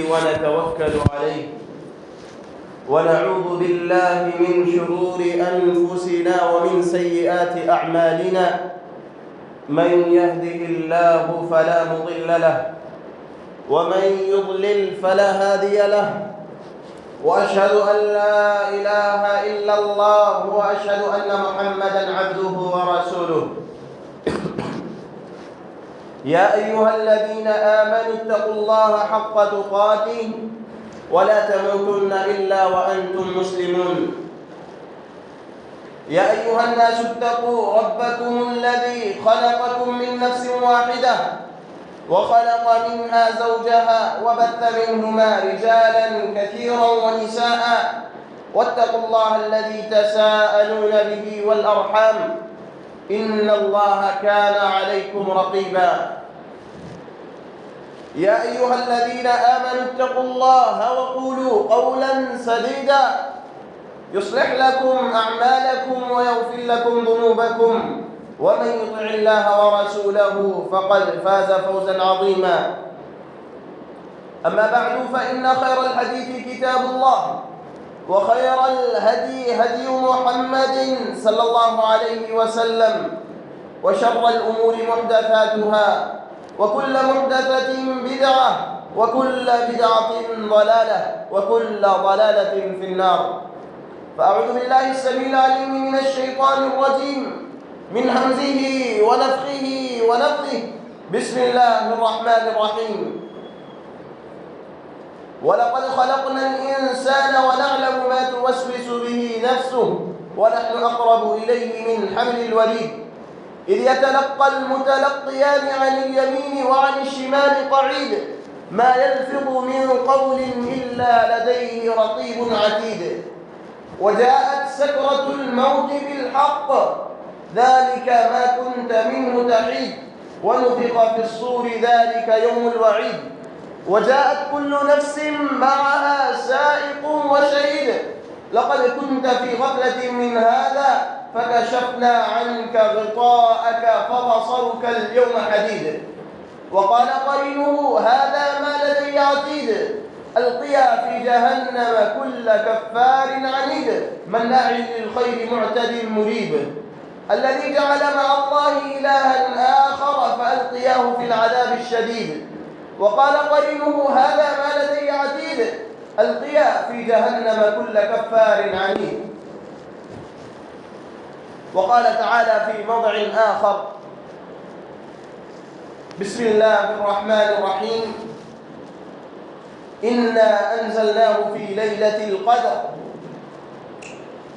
ونتوكل عليه ونعوذ بالله من شرور أنفسنا ومن سيئات أعمالنا من يهده الله فلا مضل له ومن يضلل فلا هادي له وأشهد أن لا إله إلا الله وأشهد أن محمدًا عبده ورسوله يا أيها الذين آمنوا اتقوا الله حق تقاته ولا تموتن إلا وأنتم مسلمون يا أيها الناس اتقوا ربكم الذي خلقكم من نفس واحدة وخلق منها زوجها وبث منهما رجالا كثيرا ونساء واتقوا الله الذي تساءلون به والأرحام إن الله كان عليكم رقيبا يا أيها الذين آمنوا اتقوا الله وقولوا قولا سديدا يصلح لكم أعمالكم ويغفر لكم ذنوبكم ومن يطع الله ورسوله فقد فاز فوزا عظيما أما بعد فإن خير الحديث كتاب الله وخير الهدي هدي محمد صلى الله عليه وسلم وشر الأمور محدثاتها وكل محدثة بدعة وكل بدعة ضلالة وكل ضلالة في النار فأعوذ بالله السميع العليم من الشيطان الرجيم من همزه ونفخه ونفثه بسم الله الرحمن الرحيم ولقد خلقنا الإنسان ونعلم ما توسوس به نفسه ونحن أقرب إليه من حبل الوريد إذ يتلقى المتلقيان عن اليمين وعن الشمال قعيد ما يلفظ من قول إلا لديه رقيب عتيد وجاءت سكرة الموت بالحق ذلك ما كنت منه تحيد ونفخ في الصور ذلك يوم الوعيد وجاءت كل نفس معها سائق وشهيد لقد كنت في غفلة من هذا فكشفنا عنك غطاءك فبصرك اليوم حديد وقال قرينه هذا ما لدي عتيد ألقيا في جهنم كل كفار عنيد مناع للخير معتد مريب الذي جعل مع الله إلها آخر فألقياه في العذاب الشديد وقال قرينه هذا ما لدي عتيد ألقيا في جهنم كل كفار عنيد وقال تعالى في موضع آخر بسم الله الرحمن الرحيم إنا أنزلناه في ليلة القدر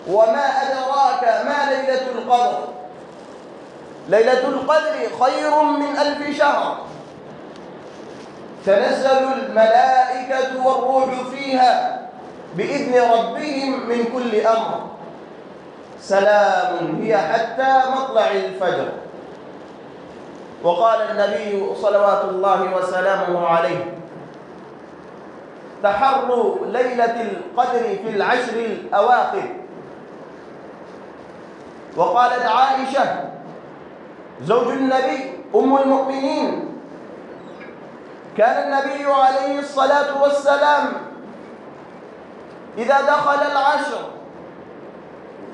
وما أدراك ما ليلة القدر ليلة القدر خير من 1000 شهر تنزل الملائكة والروح فيها بإذن ربهم من كل أمر سلام هي حتى مطلع الفجر وقال النبي صلوات الله وسلامه عليه تحروا ليلة القدر في العشر الأواخر وقالت عائشة زوج النبي أم المؤمنين كان النبي عليه الصلاة والسلام إذا دخل العشر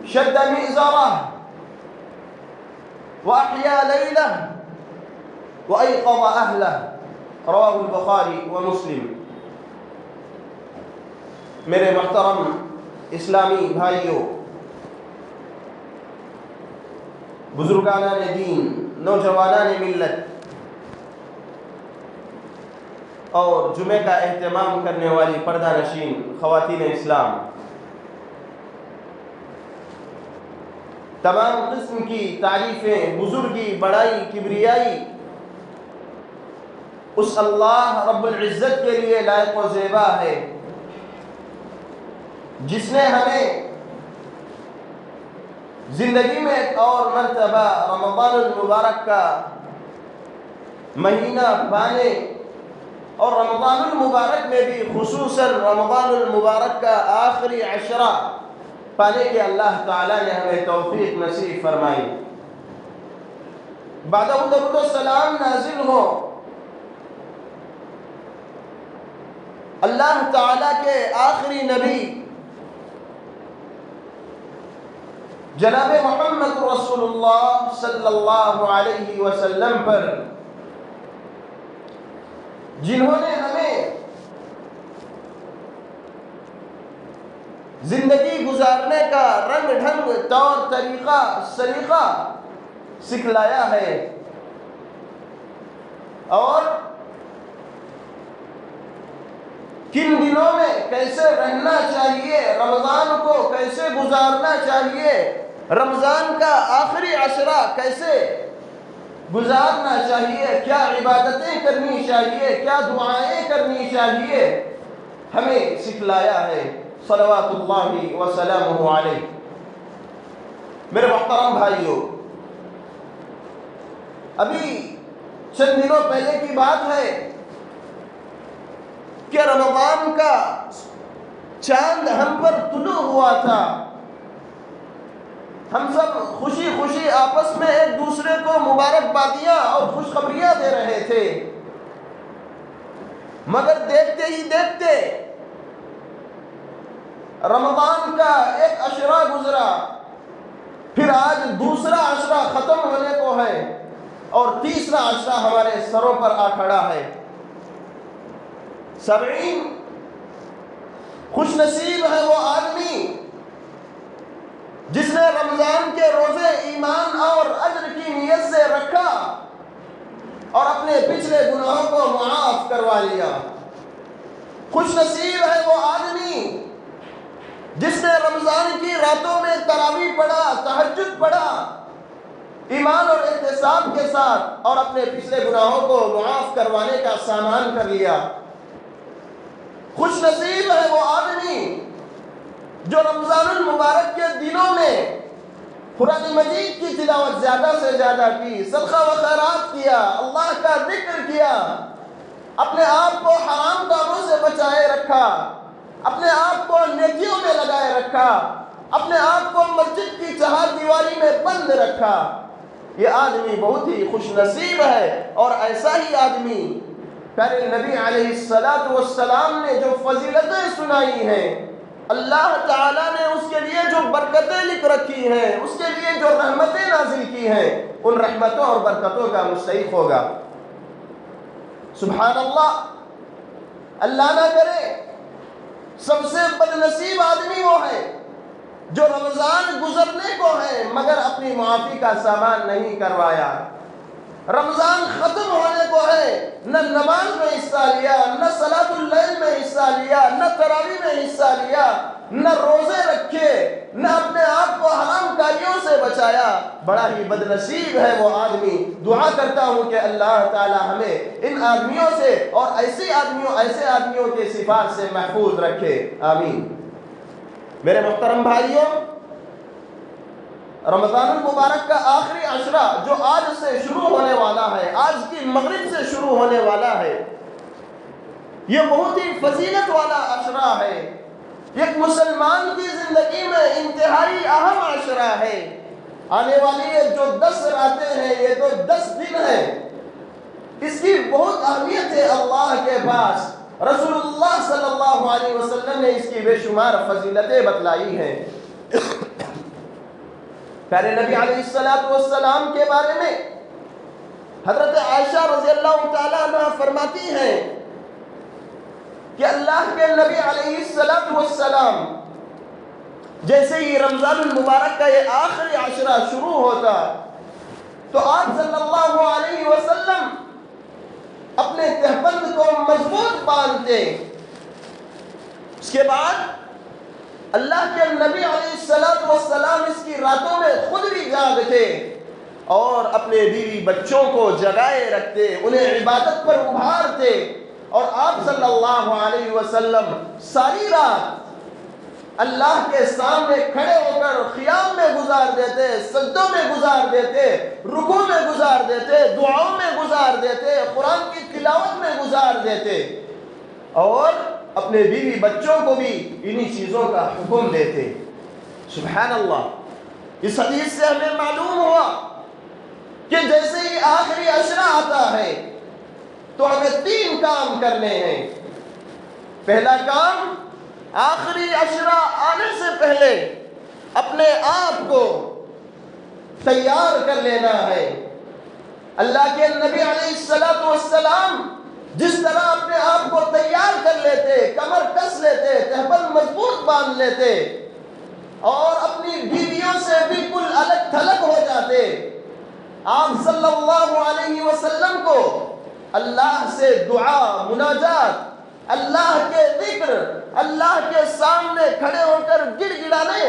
شد مئزره وأحيا ليله وأيقظ أهله رواه البخاري ومسلم میرے محترم اسلامی بھائیوں بزرگانان دین نوجوانان ملت اور جمعہ کا اہتمام کرنے والی پردہ نشین خواتین اسلام تمام قسم کی تعریفیں بزرگی بڑائی کبریائی اس اللہ رب العزت کے لیے لائق و زیبا ہے جس نے ہمیں زندگی میں ایک اور مرتبہ رمضان المبارک کا مہینہ پانے اور رمضان المبارک میں بھی خصوصاً رمضان المبارک کا آخری عشرہ پانے کے اللہ تعالیٰ نے ہمیں توفیق نصیب فرمائی. بعد درود و سلام نازل ہو اللہ تعالیٰ کے آخری نبی جناب محمد رسول اللہ صلی اللہ علیہ وسلم پر، جنہوں نے ہمیں زندگی گزارنے کا رنگ ڈھنگ، طور طریقہ، سلیقہ سکھلایا ہے، اور کن دنوں میں کیسے رہنا چاہیے، رمضان کو کیسے گزارنا چاہیے، رمضان کا آخری عشرہ کیسے گزارنا چاہیے، کیا عبادتیں کرنی چاہیے، کیا دعائیں کرنی چاہیے، ہمیں سکھلایا ہے صلوات اللہ وسلامہ علیہ۔ میرے محترم بھائیوں، ابھی چند دنوں پہلے کی بات ہے کہ رمضان کا چاند ہم پر طلوع ہوا تھا، ہم سب خوشی خوشی آپس میں ایک دوسرے کو مبارکبادیاں اور خوشخبریاں دے رہے تھے، مگر دیکھتے ہی دیکھتے رمضان کا ایک عشرہ گزرا، پھر آج دوسرا عشرہ ختم ہونے کو ہے اور تیسرا عشرہ ہمارے سروں پر آ کھڑا ہے۔ 70 خوش نصیب ہے وہ آدمی جس نے رمضان کے روزے ایمان اور اجر کی نیت سے رکھا اور اپنے پچھلے گناہوں کو معاف کروا لیا۔ خوش نصیب ہے وہ آدمی جس نے رمضان کی راتوں میں تراویح پڑھا، تہجد پڑھا، ایمان اور احتساب کے ساتھ، اور اپنے پچھلے گناہوں کو معاف کروانے کا سامان کر لیا۔ خوش نصیب ہے وہ آدمی جو رمضان المبارک کے دنوں میں قرآن مجید کی تلاوت زیادہ سے زیادہ کی، صدقہ و خیرات کیا، اللہ کا ذکر کیا، اپنے آپ کو حرام کاموں سے بچائے رکھا، اپنے آپ کو نیکیوں میں لگائے رکھا، اپنے آپ کو مسجد کی چہار دیواری میں بند رکھا۔ یہ آدمی بہت ہی خوش نصیب ہے، اور ایسا ہی آدمی پیارے نبی علیہ السلام نے جو فضیلتیں سنائی ہیں، اللہ تعالیٰ نے اس کے لیے جو برکتیں لکھ رکھی ہیں، اس کے لیے جو رحمتیں نازل کی ہیں، ان رحمتوں اور برکتوں کا مستحق ہوگا۔ سبحان اللہ، اللہ نہ کرے سب سے بد نصیب آدمی وہ ہے جو رمضان گزرنے کو ہے مگر اپنی معافی کا سامان نہیں کروایا، رمضان ختم ہونے کو ہے، نہ نماز میں حصہ لیا، نہ صلاۃ اللیل میں حصہ لیا، نہ تراویح میں حصہ لیا، نہ روزے رکھے، نہ اپنے آپ کو حرام کاریوں سے بچایا۔ بڑا ہی بد نصیب ہے وہ آدمی۔ دعا کرتا ہوں کہ اللہ تعالی ہمیں ان آدمیوں سے اور ایسے آدمیوں کے صفات سے محفوظ رکھے، آمین۔ میرے محترم بھائیوں، رمضان المبارک کا آخری عشرہ جو آج سے شروع ہونے والا ہے، آج کی مغرب سے شروع ہونے والا ہے، یہ بہت ہی فضیلت والا عشرہ ہے، ایک مسلمان کی زندگی میں انتہائی اہم عشرہ ہے۔ آنے والی یہ جو 10 راتیں ہیں، یہ تو 10 دن ہیں، اس کی بہت اہمیت ہے اللہ کے پاس۔ رسول اللہ صلی اللہ علیہ وسلم نے اس کی بے شمار فضیلتیں بتلائی ہیں۔ پیارے نبی علیہ السلام کے بارے میں حضرت عائشہ رضی اللہ تعالیٰ عنہ فرماتی ہیں کہ اللہ کے نبی علیہ السلام جیسے ہی رمضان المبارک کا یہ آخری عشرہ شروع ہوتا تو آپ صلی اللہ علیہ وسلم اپنے تہبند کو مضبوط باندھتے، اس کے بعد اللہ کے نبی علیہ السلام اس کی راتوں میں خود بھی جاگتے اور اپنے بیوی بچوں کو جگائے رکھتے، انہیں عبادت پر ابھارتے، اور آپ صلی اللہ علیہ وسلم ساری رات اللہ کے سامنے کھڑے ہو کر قیام میں گزار دیتے، سجدوں میں گزار دیتے، رکوع میں گزار دیتے، دعاؤں میں گزار دیتے، قرآن کی تلاوت میں گزار دیتے، اور اپنے بیوی بچوں کو بھی انہی چیزوں کا حکم دیتے۔ سبحان اللہ۔ اس حدیث سے ہمیں معلوم ہوا کہ جیسے ہی آخری عشرہ آتا ہے تو ہمیں 3 کام کرنے ہیں۔ پہلا کام آخری عشرہ آنے سے پہلے اپنے آپ کو تیار کر لینا ہے۔ اللہ کے نبی علیہ السلام جس طرح اپنے آپ کو تیار کر لیتے، کمر کس لیتے، تہبند مضبوط باندھ لیتے اور اپنی بیویوں سے بالکل الگ تھلگ ہو جاتے، آپ صلی اللہ علیہ وسلم کو اللہ سے دعا، مناجات، اللہ کے ذکر، اللہ کے سامنے کھڑے ہو کر گڑ گڑانے،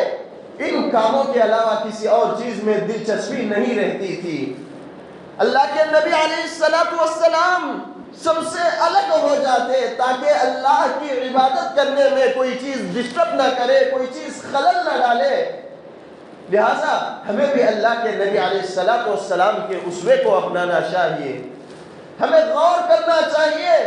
ان کاموں کے علاوہ کسی اور چیز میں دلچسپی نہیں رہتی تھی۔ اللہ کے نبی علیہ السلام سب سے الگ ہو جاتے تاکہ اللہ کی عبادت کرنے میں کوئی چیز ڈسٹرب نہ کرے، کوئی چیز خلل نہ ڈالے۔ لہٰذا ہمیں بھی اللہ کے نبی علیہ السلام کے اسوے کو اپنانا چاہیے، ہمیں غور کرنا چاہیے،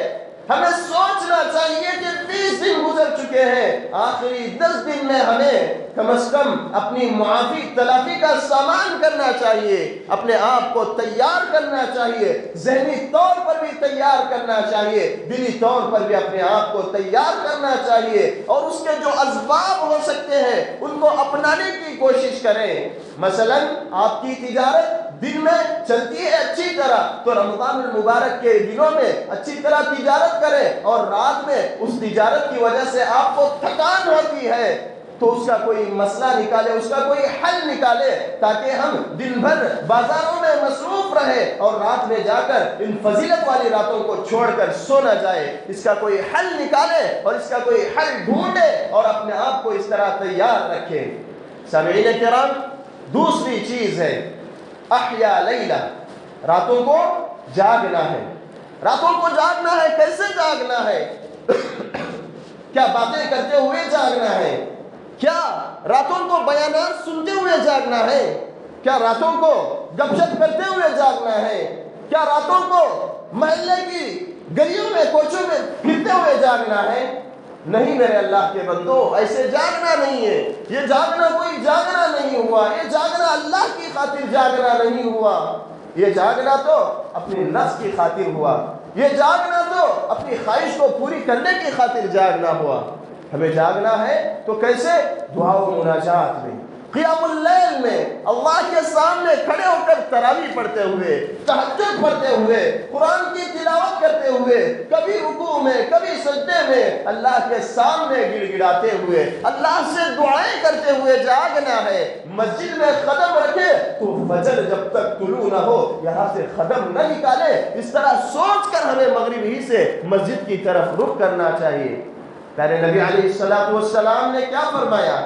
ہمیں سوچنا چاہیے کہ 20 دن گزر چکے ہیں، آخری 10 دن میں ہمیں کم از کم اپنی معافی تلافی کا سامان کرنا چاہیے، اپنے آپ کو تیار کرنا چاہیے، ذہنی طور پر بھی تیار کرنا چاہیے، دلی طور پر بھی اپنے آپ کو تیار کرنا چاہیے، اور اس کے جو اسباب ہو سکتے ہیں ان کو اپنانے کی کوشش کریں۔ مثلا آپ کی تجارت دن میں چلتی ہے اچھی طرح تو رمضان المبارک کے دنوں میں اچھی طرح تجارت کریں، اور رات میں اس تجارت کی وجہ سے آپ کو تھکان ہوتی ہے تو اس کا کوئی مسئلہ نکالے، اس کا کوئی حل نکالے، تاکہ ہم دن بھر بازاروں میں مصروف رہے اور رات میں جا کر ان فضیلت والی راتوں کو چھوڑ کر سو نہ جائے۔ اس کا کوئی حل نکالے اور اس کا کوئی حل ڈھونڈے اور اپنے آپ کو اس طرح تیار رکھے۔ سامعین کرام، دوسری چیز ہے احیا لیلہ، راتوں کو جاگنا ہے۔ راتوں کو جاگنا ہے، کیسے جاگنا ہے؟ کیا باتیں کرتے ہوئے جاگنا ہے؟ کیا راتوں کو بیانات سنتے ہوئے جاگنا ہے؟ کیا راتوں کو گپ شپ کرتے ہوئے جاگنا ہے؟ کیا راتوں کو محلے کی گلیوں میں کوچوں میں پھرتے ہوئے جاگنا ہے؟ نہیں میرے اللہ کے بندو، ایسے جاگنا نہیں ہے۔ یہ جاگنا کوئی جاگنا نہیں ہوا، یہ جاگنا اللہ کی خاطر جاگنا نہیں ہوا، یہ جاگنا تو اپنی نفس کی خاطر ہوا، یہ جاگنا تو اپنی خواہش کو پوری کرنے کی خاطر جاگنا ہوا۔ ہمیں جاگنا ہے تو کیسے؟ دعا و مناجات میں، قیام اللیل میں، اللہ کے سامنے کھڑے ہو کر تراویح پڑھتے ہوئے، تہجد پڑھتے ہوئے، قرآن کی تلاوت کرتے ہوئے، کبھی رکوع میں کبھی سجدے میں اللہ کے سامنے گڑ گڑاتے ہوئے، اللہ سے دعائیں کرتے ہوئے جاگنا ہے۔ مسجد میں قدم رکھے تو فجر جب تک طلوع نہ ہو یہاں سے قدم نہ نکالے، اس طرح سوچ کر ہمیں مغرب ہی سے مسجد کی طرف رخ کرنا چاہیے۔ پیارے نبی علیہ السلام نے کیا فرمایا؟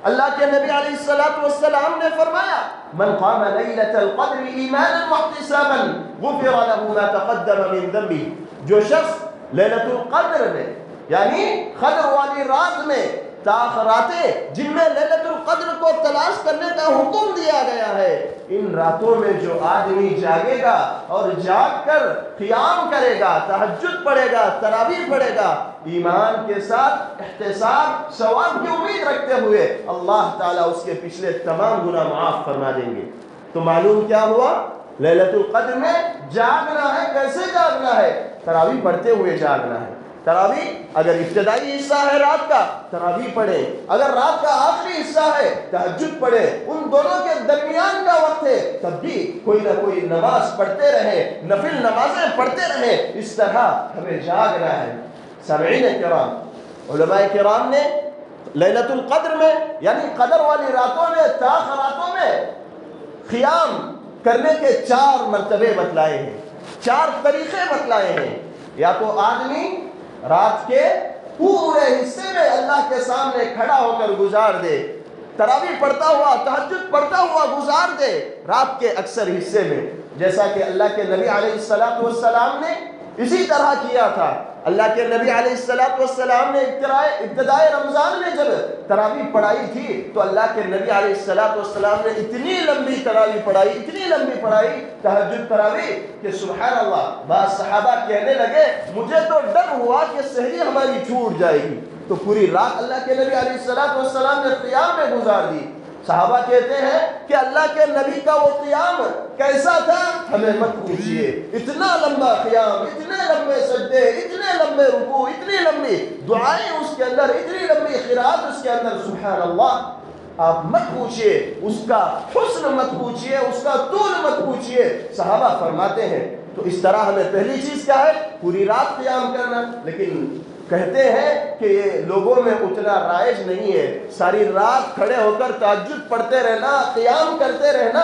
اللہ کے نبی علیہ السلام نے فرمایا من قام لیلۃ القدر ایمانا واحتسابا غفر له ما تقدم من ذنبه، جو شخص لیلۃ القدر میں یعنی قدر والی رات میں راتیں جن میں لیلۃ القدر کو تلاش کرنے کا حکم دیا گیا ہے، ان راتوں میں جو آدمی جاگے گا اور جاگ کر قیام کرے گا، تہجد پڑھے گا، تراویح پڑھے گا، ایمان کے ساتھ احتساب ثواب کی امید رکھتے ہوئے، اللہ تعالیٰ اس کے پچھلے تمام گناہ معاف فرما دیں گے۔ تو معلوم کیا ہوا؟ لیلۃ القدر میں جاگنا ہے۔ کیسے جاگنا ہے؟ تراویح پڑھتے ہوئے جاگنا ہے۔ تراویح اگر ابتدائی حصہ ہے رات کا، تراویح پڑھے، اگر رات کا آخری حصہ ہے تہجد پڑھے، ان دونوں کے درمیان کا وقت ہے تب بھی کوئی نہ کوئی نماز پڑھتے رہے، نفل نمازیں پڑھتے رہے، اس طرح ہمیں جاگنا ہے۔ سامعین کرام، علماء کرام نے لیلۃ القدر میں یعنی قدر والی راتوں میں، راتوں میں قیام کرنے کے 4 مرتبے بتلائے ہیں، 4 طریقے بتلائے ہیں۔ یا تو آدمی رات کے پورے حصے میں اللہ کے سامنے کھڑا ہو کر گزار دے، تراویح پڑھتا ہوا، تہجد پڑھتا ہوا گزار دے رات کے اکثر حصے میں، جیسا کہ اللہ کے نبی علیہ السلام نے اسی طرح کیا تھا۔ اللہ کے نبی علیہ السلام نے ابتدائے رمضان میں جب تراویح پڑھائی تھی تو اللہ کے نبی علیہ السلام نے اتنی لمبی تراویح پڑھائی، اتنی لمبی پڑھائی تہجد تراویح کہ سبحان اللہ، بعض صحابہ کہنے لگے مجھے تو ڈر ہوا کہ سحری ہماری چھوٹ جائے گی۔ تو پوری رات اللہ کے نبی علیہ السلام نے قیام میں گزار دی۔ صحابہ کہتے ہیں کہ اللہ کے نبی کا وہ قیام کیسا تھا ہمیں مت پوچھئے، اتنا لمبا قیام، اتنے لمبے سجدے، اتنے لمبے رکوع، اتنی لمبی دعائیں اس کے اندر، اتنی لمبی قرات اس کے اندر، سبحان اللہ۔ آپ مت پوچھئے اس کا حسن، مت پوچھئے اس کا طول، مت پوچھئے۔ صحابہ فرماتے ہیں تو اس طرح ہمیں پہلی چیز کیا ہے؟ پوری رات قیام کرنا۔ لیکن کہتے ہیں کہ یہ لوگوں میں اتنا رائج نہیں ہے، ساری رات کھڑے ہو کر تہجد پڑھتے رہنا، قیام کرتے رہنا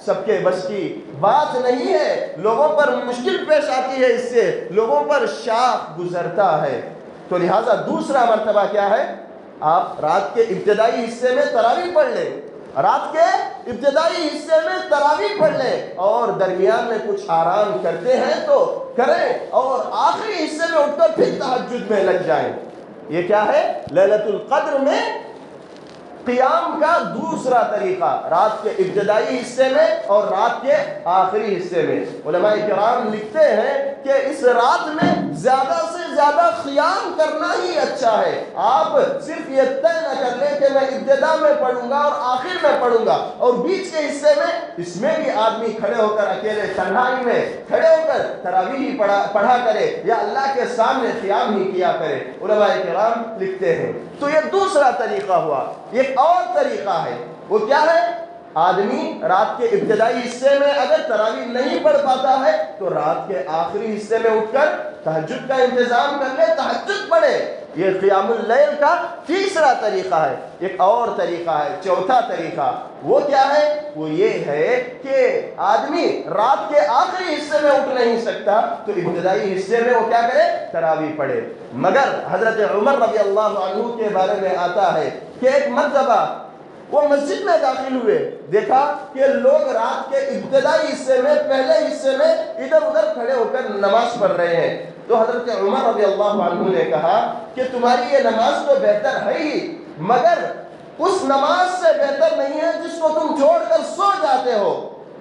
سب کے بس کی بات نہیں ہے، لوگوں پر مشکل پیش آتی ہے، اس سے لوگوں پر شاخ گزرتا ہے۔ تو لہٰذا دوسرا مرتبہ کیا ہے؟ آپ رات کے ابتدائی حصے میں تراویح پڑھ لیں، رات کے ابتدائی حصے میں تراویح پڑھ لیں، اور درمیان میں کچھ آرام کرتے ہیں تو کریں، اور آخری حصے میں اٹھ کر پھر تہجد میں لگ جائیں۔ یہ کیا ہے؟ لیلۃ القدر میں قیام کا دوسرا طریقہ، رات کے ابتدائی حصے میں اور رات کے آخری حصے میں۔ علماء کرام لکھتے ہیں کہ اس رات میں زیادہ سے زیادہ قیام کرنا ہی اچھا ہے۔ آپ صرف یہ طے نہ کر لیں کہ میں ابتدا میں پڑھوں گا اور آخر میں پڑھوں گا، اور بیچ کے حصے میں اس میں بھی آدمی کھڑے ہو کر اکیلے تنہائی میں کھڑے ہو کر تراویح پڑھا کرے یا اللہ کے سامنے قیام ہی کیا کرے۔ علماء کرام لکھتے ہیں تو یہ دوسرا طریقہ ہوا۔ ایک اور طریقہ ہے، وہ کیا ہے؟ آدمی رات کے ابتدائی حصے میں اگر تراویح نہیں پڑھ پاتا ہے تو رات کے آخری حصے میں اٹھ کر تہجد کا انتظام کر لے، تہجد پڑھے۔ یہ قیام اللیل کا تیسرا طریقہ ہے۔ ایک اور طریقہ ہے، چوتھا طریقہ، وہ کیا ہے؟ وہ یہ ہے کہ آدمی رات کے آخری حصے میں اٹھ نہیں سکتا تو ابتدائی حصے میں وہ کیا کرے؟ تراویح پڑھے۔ مگر حضرت عمر رضی اللہ عنہ کے بارے میں آتا ہے کہ ایک مرتبہ وہ مسجد میں داخل ہوئے، دیکھا کہ لوگ رات کے ابتدائی حصے میں، پہلے حصے میں ادھر ادھر کھڑے ہو کر نماز پڑھ رہے ہیں۔ تو حضرت عمر رضی اللہ عنہ نے کہا کہ تمہاری یہ نماز تو بہتر ہے ہی، مگر اس نماز سے بہتر نہیں ہے جس کو تم چھوڑ کر سو جاتے ہو۔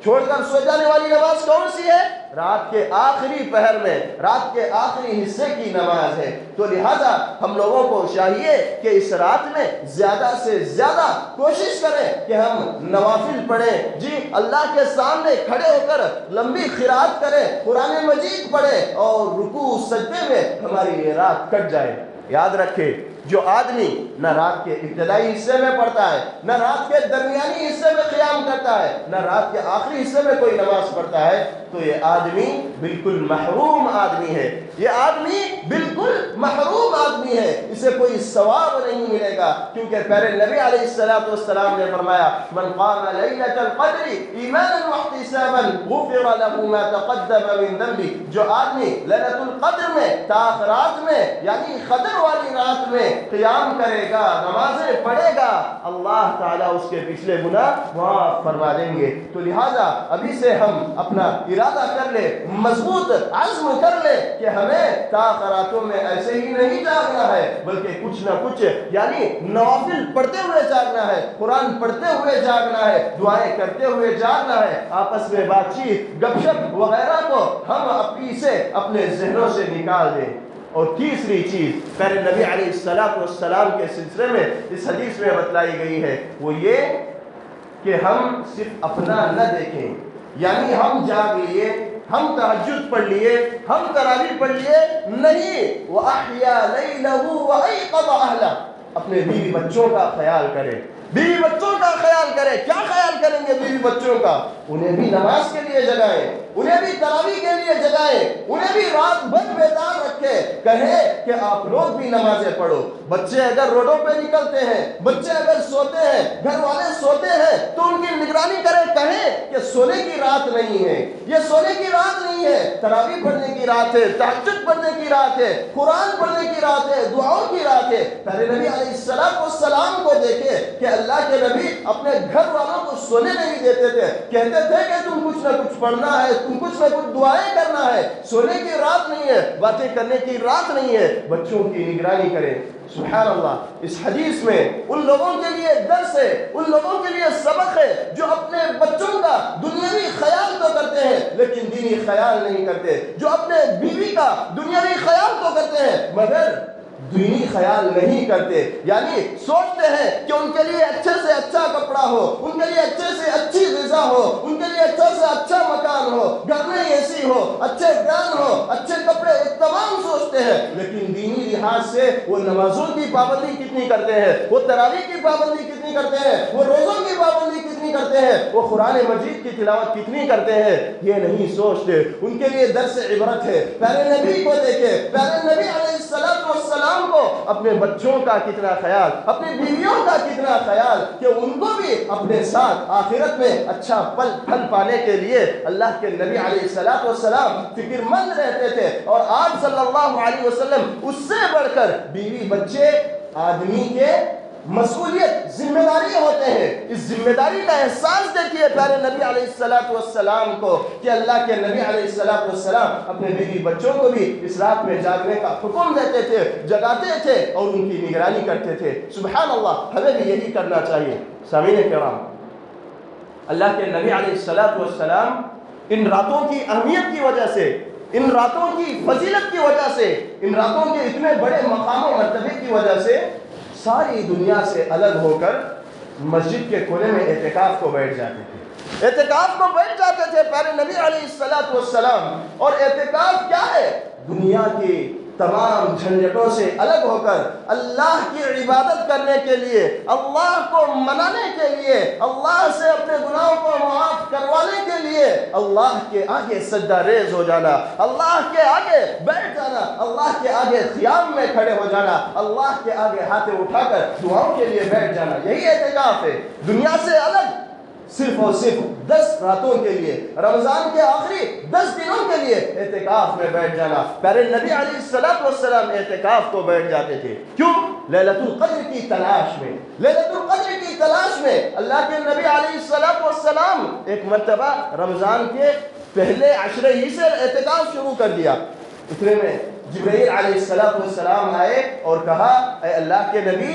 چھوڑ کر سو جانے والی نماز کون سی ہے؟ رات کے آخری پہر میں، رات کے آخری حصے کی نماز ہے۔ تو لہٰذا ہم لوگوں کو چاہیے کہ اس رات میں زیادہ سے زیادہ کوشش کریں کہ ہم نوافل پڑھیں، جی اللہ کے سامنے کھڑے ہو کر لمبی قرات کریں، قرآن مجید پڑھیں، اور رکوع سجدے میں ہماری یہ رات کٹ جائے۔ یاد رکھیں، جو آدمی نہ رات کے ابتدائی حصے میں پڑھتا ہے، نہ رات کے درمیانی حصے میں قیام کرتا ہے، نہ رات کے آخری حصے میں کوئی نماز پڑھتا ہے، تو یہ آدمی بالکل محروم آدمی ہے۔ یہ آدمی بالکل محروم آدمی ہے، اسے کوئی ثواب نہیں ملے گا، کیونکہ پیارے نبی علیہ السلام نے فرمایا من قام لیلۃ القدر ایمانا واحتسابا غفر له ما تقدم من ذنبه۔ جو آدمی لیلۃ القدر میں، تاخرات میں، یعنی قدر والی رات میں قیام کرے گا، نمازیں پڑھے گا، اللہ تعالیٰ اس کے پچھلے گناہ معاف فرما دیں گے۔ تو لہٰذا ابھی سے ہم اپنا ارادہ کر لے، مضبوط عزم کر لے کہ ہمیں تاخراتوں میں ایسے ہی نہیں جاگنا ہے، بلکہ کچھ نہ کچھ یعنی نوافل پڑھتے ہوئے جاگنا ہے، قرآن پڑھتے ہوئے جاگنا ہے، دعائیں کرتے ہوئے جاگنا ہے۔ آپس میں بات چیت، گپ شپ وغیرہ کو ہم اپنی سے اپنے ذہنوں سے نکال دیں۔ اور تیسری چیز پیارے نبی علیہ السلام کے سلسلے میں اس حدیث میں بتلائی گئی ہے، وہ یہ کہ ہم صرف اپنا نہ دیکھیں، یعنی ہم جاگ لیے، ہم تہجد پڑھ لیے، ہم تراویح پڑھ لیے، نہیں، وَأَحْيَا لَيْلَهُ وَأَيْقَظَ أَهْلَهُ، اپنے بیوی بچوں کا خیال کرے، بیوی بچوں کا خیال کرے۔ کیا خیال کریں گے بیوی بچوں کا؟ انہیں بھی نماز کے لیے جگائیں، انہیں بھی تراویح کے لیے جگائیں، انہیں بھی رات بھر بیدار رکھے، کہے کہ آپ لوگ بھی نمازیں پڑھو۔ بچے اگر روڈوں پہ نکلتے ہیں، بچے اگر سوتے ہیں، گھر والے سوتے ہیں، تو ان کی نگرانی کرے، کہیں کہ سونے کی رات نہیں ہے، یہ سونے کی رات نہیں ہے، تراویح پڑھنے کی رات ہے، تہجد پڑھنے کی رات ہے، قرآن پڑھنے کی رات ہے، دعاؤں کی رات ہے۔ پیارے نبی علیہ السلام کو دیکھے کہ اللہ کے نبی اپنے گھر والوں کو سونے نہیں دیتے تھے، کہتے تھے کہ تم کچھ نہ کچھ پڑھنا ہے، تم کچھ نہ کچھ دعائیں کرنا ہے، سونے کی رات نہیں ہے، باتیں کرنے کی رات نہیں ہے، بچوں کی نگرانی کریں۔ سبحان اللہ، اس حدیث میں ان لوگوں کے لیے درس ہے، ان لوگوں کے لیے سبق ہے جو اپنے بچوں کا دنیاوی خیال تو کرتے ہیں لیکن دینی خیال نہیں کرتے، جو اپنے بیوی کا دنیاوی خیال تو کرتے ہیں مگر دینی خیال نہیں کرتے، یعنی سوچتے ہیں کہ ان کے لیے اچھے سے اچھا کپڑا ہو، ان کے لیے اچھے سے اچھی غذا ہو، ان کے لیے اچھا سے اچھا مکان ہو، گھر میں اے سی ہو، اچھے برانڈ ہو، اچھے کپڑے، تمام سوچتے ہیں، لیکن دینی لحاظ سے وہ نمازوں کی پابندی کتنی کرتے ہیں، وہ تراویح کی پابندی کتنی کرتے ہیں، وہ روزوں کی پابندی کتنی کرتے ہیں، وہ قرآن مجید کی تلاوت کتنی کرتے ہیں، یہ نہیں سوچتے۔ ان کے لیے درس عبرت ہے، پیارے نبی کو دیکھے، پیارے نبی علیہ السلام کو اپنے بچوں کا کتنا خیال، اپنی بیویوں کا کتنا خیال، کہ ان کو بھی اپنے ساتھ آخرت میں اچھا پھل پانے کے لیے اللہ کے نبی علیہ السلام فکر مند رہتے تھے۔ اور آپ صلی اللہ علیہ وسلم اس سے بڑھ کر بیوی بچے آدمی کے مسئولیت، ذمہ داری ہوتے ہیں۔ اس ذمہ داری کا احساس دیکھیے پیارے نبی علیہ السلام کو، کہ اللہ کے نبی علیہ السلام اپنے بیوی بچوں کو بھی اس رات میں جاگنے کا حکم دیتے تھے، جگاتے تھے اور ان کی نگرانی کرتے تھے۔ سبحان اللہ، ہمیں بھی یہی کرنا چاہیے۔ سامعین کرام، اللہ کے نبی علیہ السلام ان راتوں کی اہمیت کی وجہ سے، ان راتوں کی فضیلت کی وجہ سے، ان راتوں کے اتنے بڑے مقام و مرتبے کی وجہ سے ساری دنیا سے الگ ہو کر مسجد کے کونے میں اعتکاف کو بیٹھ جاتے تھے، اعتکاف کو بیٹھ جاتے تھے پیارے نبی علیہ السلام۔ اور اعتکاف کیا ہے؟ دنیا کی تمام جھنجھٹوں سے الگ ہو کر اللہ کی عبادت کرنے کے لیے، اللہ کو منانے کے لیے، اللہ سے اپنے گناہوں کو معاف کروانے کے لیے اللہ کے آگے سجدہ ریز ہو جانا، اللہ کے آگے بیٹھ جانا، اللہ کے آگے قیام میں کھڑے ہو جانا، اللہ کے آگے ہاتھ اٹھا کر دعاؤں کے لیے بیٹھ جانا، یہی اعتکاف ہے۔ دنیا سے الگ صرف اور صرف 10 راتوں کے لیے، رمضان کے آخری 10 دنوں کے لیے اعتکاف میں بیٹھ جانا۔ پیارے نبی علیہ السلام اعتکاف کو بیٹھ جاتے تھے، کیوں؟ لیلۃ القدر کی تلاش میں، لیلۃ القدر کی تلاش میں۔ اللہ کے نبی علیہ السلام ایک مرتبہ رمضان کے پہلے عشرے ہی سے اعتکاف شروع کر دیا۔ اتنے میں جبرائیل علیہ السلام آئے اور کہا، اے اللہ کے نبی،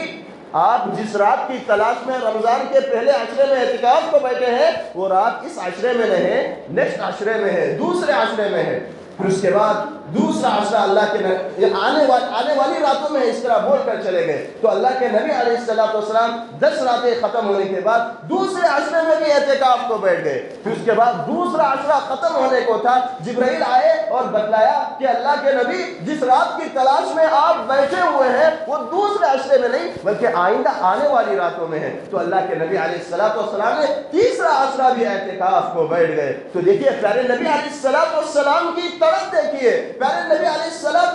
آپ جس رات کی تلاش میں رمضان کے پہلے عشرے میں اعتکاف کو بیٹھے ہیں، وہ رات اس عشرے میں نہیں، نیکسٹ عشرے میں ہے، دوسرے عشرے میں ہے۔ پھر اس کے بعد دوسرا عشرہ اللہ کے آنے والی راتوں میں اس طرح بول کر چلے گئے۔ تو اللہ کے نبی علیہ السلام 10 راتیں ختم ہونے کے بعد دوسرے عشرے میں بھی اعتکاف کو بیٹھ گئے۔ پھر اس کے بعد دوسرا عشرہ ختم ہونے کو تھا، جبرائیل آئے اور بتلایا کہ اللہ کے نبی جس رات کی تلاش میں آپ بیٹھے ہوئے ہیں وہ دوسرے عشرے میں نہیں بلکہ آئندہ آنے والی راتوں میں ہے۔ تو اللہ کے نبی علیہ السلام نے تیسرا عشرہ بھی اعتکاف کو بیٹھ گئے۔ تو دیکھیے پیارے نبی علیہ السلام کی طرف دیکھیے، پیارے نبی علیہ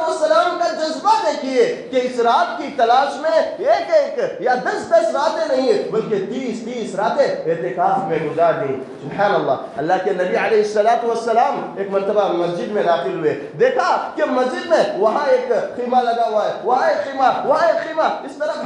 السلام کا جذبہ دیکھیے کہ اس رات کی تلاش میں ایک یا 10 راتیں نہیں بلکہ 30 راتیں اعتکاف میں گزار دی۔ سبحان اللہ۔ اللہ کے نبی علیہ السلام ایک مرتبہ مسجد میں داخل ہوئے، دیکھا کہ مسجد میں وہاں ایک خیمہ لگا ہوا ہے، وہاں ایک خیمہ، وہاں ایک خیمہ، اس طرف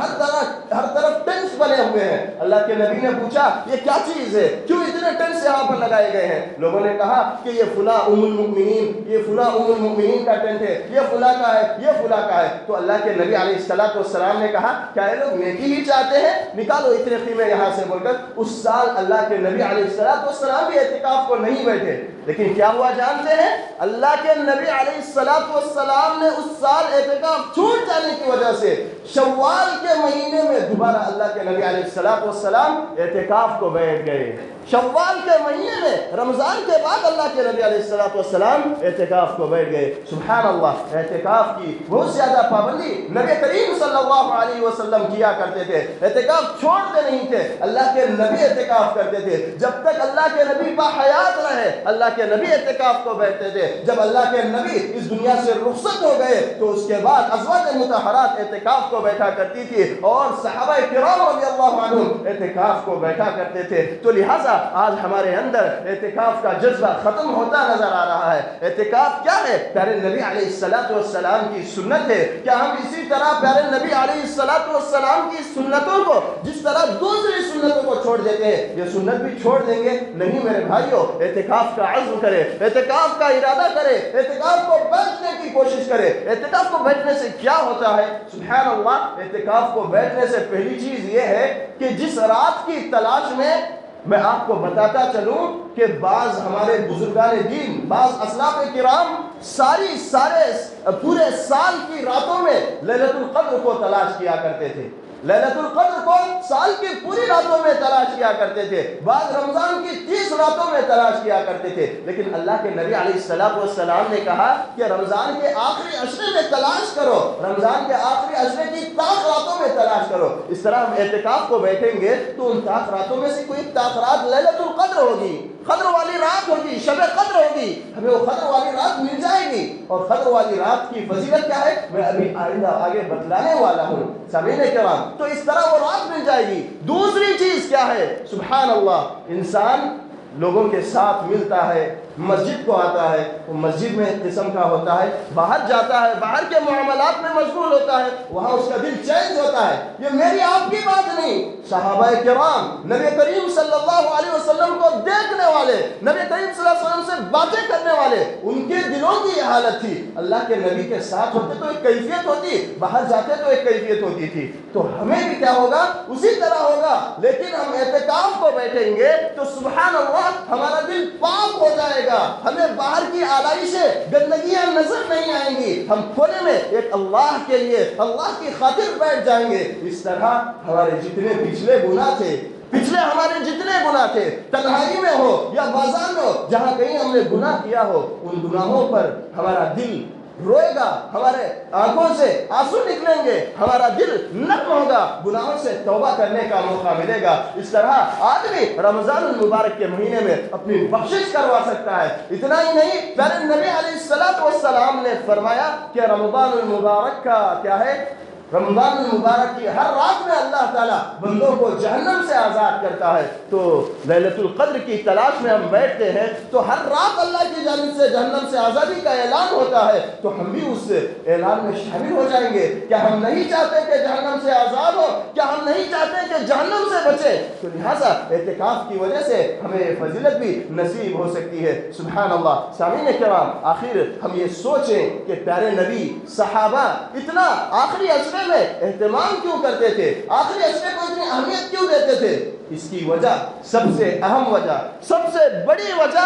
ہر طرف ٹینٹس بنے ہوئے ہیں۔ اللہ کے نبی نے پوچھا، یہ کیا چیز ہے؟ کیوں اتنے ٹینٹس یہاں پر لگائے گئے ہیں؟ لوگوں نے کہا کہ یہ فلاں ام المؤمنین، یہ فلاں ام المؤمنین کا ٹینٹ ہے، یہ فلاں کا ہے، یہ فلاں کا ہے۔ تو اللہ کے نبی علیہ السلام نے کہا، کیا یہ لوگ نیکی ہی چاہتے ہیں؟ نکالو اتنے خیمے یہاں سے بول کر اس سال اللہ کے نبی علیہ السلام بھی اعتکاف کو نہیں بیٹھے۔ لیکن کیا ہوا جانتے ہیں؟ اللہ کے نبی علیہ السلام نے اس سال اعتکاف چھوٹ جانے کی وجہ سے شوال کے مہینے میں دوبارہ اللہ کے نبی علیہ السلام اعتکاف کو بیٹھ گئے۔ شوال کے مہینے میں رمضان کے بعد اللہ کے نبی علیہ السلام اعتکاف کو بیٹھ گئے۔ سبحان اللہ۔ اعتکاف کی بہت زیادہ پابندی نبی کریم صلی اللہ علیہ وسلم کیا کرتے تھے، اعتکاف چھوڑتے نہیں تھے۔ اللہ کے نبی اعتکاف کرتے تھے، جب تک اللہ کے نبی باحیات رہے اللہ کے نبی اعتکاف کو بیٹھتے تھے۔ جب اللہ کے نبی اس دنیا سے رخصت ہو گئے تو اس کے بعد ازواج مطہرات اعتکاف کو بیٹھا کرتی تھی اور صحابہ کرام رضی اللہ عنہم اعتکاف کو بیٹھا کرتے تھے۔ تو لہٰذا آج ہمارے اندر اعتکاف کا جذبہ ختم ہوتا نظر آ رہا ہے۔ اعتکاف کیا ہے؟ پیارے نبی علیہ السلام کی سنت ہے۔ کیا ہم اسی طرح پیارے نبی علیہ السلام کی سنتوں کو جس طرح دوسری سنتوں کو چھوڑ دیتے ہیں یہ سنت بھی چھوڑ دیں گے؟ نہیں میرے بھائیوں، اعتکاف کا عزم کرے، اعتکاف کا ارادہ کرے، اعتکاف کو بیٹھنے کی کوشش کرے۔ اعتکاف کو بیٹھنے سے کیا ہوتا ہے؟ سبحان اللہ۔ اعتکاف کو بیٹھنے سے پہلی چیز یہ ہے کہ جس رات کی تلاش میں میں آپ کو بتاتا چلوں کہ بعض ہمارے بزرگان دین، بعض اسلاف کرام سارے پورے سال کی راتوں میں لیلۃ القدر کو تلاش کیا کرتے تھے، لیلۃ القدر کو سال کی پوری راتوں میں تلاش کیا کرتے تھے، بعض رمضان کی 30 راتوں میں تلاش کیا کرتے تھے، لیکن اللہ کے نبی علیہ السلام نے کہا کہ رمضان کے آخری عشرے میں تلاش کرو، رمضان کے آخری عشرے کی 10 راتوں میں تلاش کرو۔ اس طرح ہم اعتکاف کو بیٹھیں گے تو ان 10 راتوں میں سے کوئی 10 رات لیلۃ القدر ہوگی، قدر والی رات ہوگی، شب قدر ہوگی، ہمیں وہ قدر والی رات مل جائے گی۔ اور قدر والی رات کی فضیلت کیا ہے میں ابھی آئندہ آگے بتلانے والا ہوں سامعین کرام۔ تو اس طرح وہ رات مل جائے گی۔ دوسری چیز کیا ہے؟ سبحان اللہ، انسان لوگوں کے ساتھ ملتا ہے، مسجد کو آتا ہے، وہ مسجد میں ایک قسم کا ہوتا ہے، باہر جاتا ہے، باہر کے معاملات میں مشغول ہوتا ہے، وہاں اس کا دل چینج ہوتا ہے۔ یہ میری آپ کی بات نہیں، صحابہ کرام نبی کریم صلی اللہ علیہ وسلم کو دیکھنے والے، نبی کریم صلی اللہ علیہ وسلم سے باتیں کرنے والے، ان کے دلوں کی یہ حالت تھی۔ اللہ کے نبی کے ساتھ ہوتے تو ایک کیفیت ہوتی، باہر جاتے تو ایک کیفیت ہوتی تھی۔ تو ہمیں بھی کیا ہوگا؟ اسی طرح ہوگا، لیکن ہم اعتکاف کو بیٹھیں گے تو سبحان اللہ ہمارا دل پاک ہو جائے گا، ہمیں باہر کی آلائشیں گندگیاں نظر نہیں آئیں گی، ہم کونے میں ایک اللہ کے لیے اللہ کی خاطر بیٹھ جائیں گے۔ اس طرح ہمارے جتنے پچھلے گناہ تھے، ہمارے جتنے گناہ تھے، تنہائی میں ہو یا بازار میں ہو، جہاں کہیں ہم نے گناہ کیا ہو، ان گناہوں پر ہمارا دل روئے گا، ہمارے آنکھوں سے آنسو نکلیں گے، ہمارا دل نرم ہوگا، گناہوں سے توبہ کرنے کا موقع ملے گا۔ اس طرح آدمی رمضان المبارک کے مہینے میں اپنی بخشش کروا سکتا ہے۔ اتنا ہی نہیں، پیارے نبی علیہ السلام نے فرمایا کہ رمضان المبارک کا کیا ہے؟ رمضان المبارک کی ہر رات میں اللہ تعالیٰ بندوں کو جہنم سے آزاد کرتا ہے۔ تو لیلۃ القدر کی تلاش میں ہم بیٹھتے ہیں تو ہر رات اللہ کی جانب سے جہنم سے آزادی کا اعلان ہوتا ہے، تو ہم بھی اس اعلان میں شامل ہو جائیں گے۔ کیا ہم نہیں چاہتے کہ جہنم سے آزاد ہو؟ کیا ہم نہیں چاہتے کہ جہنم سے بچے؟ تو لہٰذا اعتکاف کی وجہ سے ہمیں فضیلت بھی نصیب ہو سکتی ہے۔ سبحان اللہ۔ سامعین کرام، آخر ہم یہ سوچیں کہ پیارے نبی، صحابہ اتنا آخری عشرے میں اہتمام کیوں کرتے تھے، آخری عشرے کو اتنی اہمیت کیوں دیتے تھے؟ اس کی وجہ، سب سے اہم وجہ، سب سے بڑی وجہ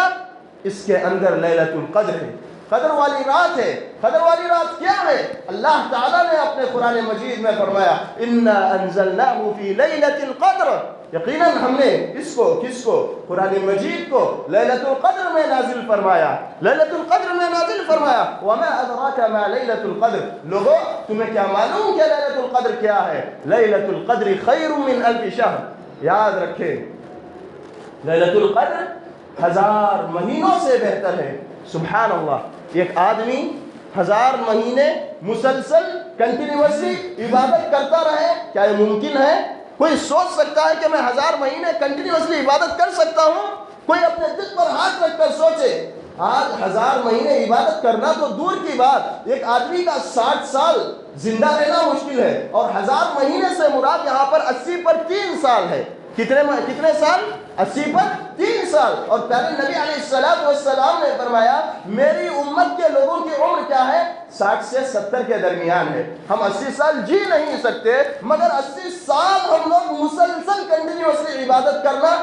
اس کے اندر لیلۃ القدر ہے، قدر والی رات ہے۔ قدر والی رات کیا ہے؟ اللہ تعالیٰ نے اپنے قرآن مجید میں فرمایا اِنَّا أَنزَلْنَاهُ فِي لَيْلَةِ الْقَدْرِ، یقیناً ہم نے اس کو، کس کو؟ قرآن مجید کو لیلۃ القدر میں نازل فرمایا، لیلۃ القدر میں نازل فرمایا۔ وَمَا أَدْرَاكَ مَا لَيْلَةُ الْقَدْرِ، لوگوں تمہیں کیا معلوم کہ لیلۃ القدر کیا ہے؟ لیلۃ القدر خیر من الف شہر، یاد رکھیں لیلۃ القدر 1000 مہینوں سے بہتر ہے۔ سبحان اللہ، ایک آدمی 1000 مہینے مسلسل کنٹینیوسلی عبادت کرتا رہے، کیا یہ ممکن ہے؟ کوئی سوچ سکتا ہے کہ میں 1000 مہینے کنٹینیوسلی عبادت کر سکتا ہوں؟ کوئی اپنے دل پر ہاتھ رکھ کر سوچے۔ آج 1000 مہینے عبادت کرنا تو دور کی بات، ایک آدمی کا 60 سال زندہ رہنا مشکل ہے، اور 1000 مہینے سے مراد یہاں پر 80 پر 3 سال ہے۔ کتنے سال؟ 80 پر 3 سال۔ اور پیارے نبی علیہ السلام نے فرمایا میری امت کے لوگوں کی عمر کیا ہے؟ 60 سے 70 کے درمیان ہے۔ ہم 80 سال جی نہیں سکتے، مگر 80 سال ہم لوگ مسلسل کنٹینیوسلی عبادت کرنا،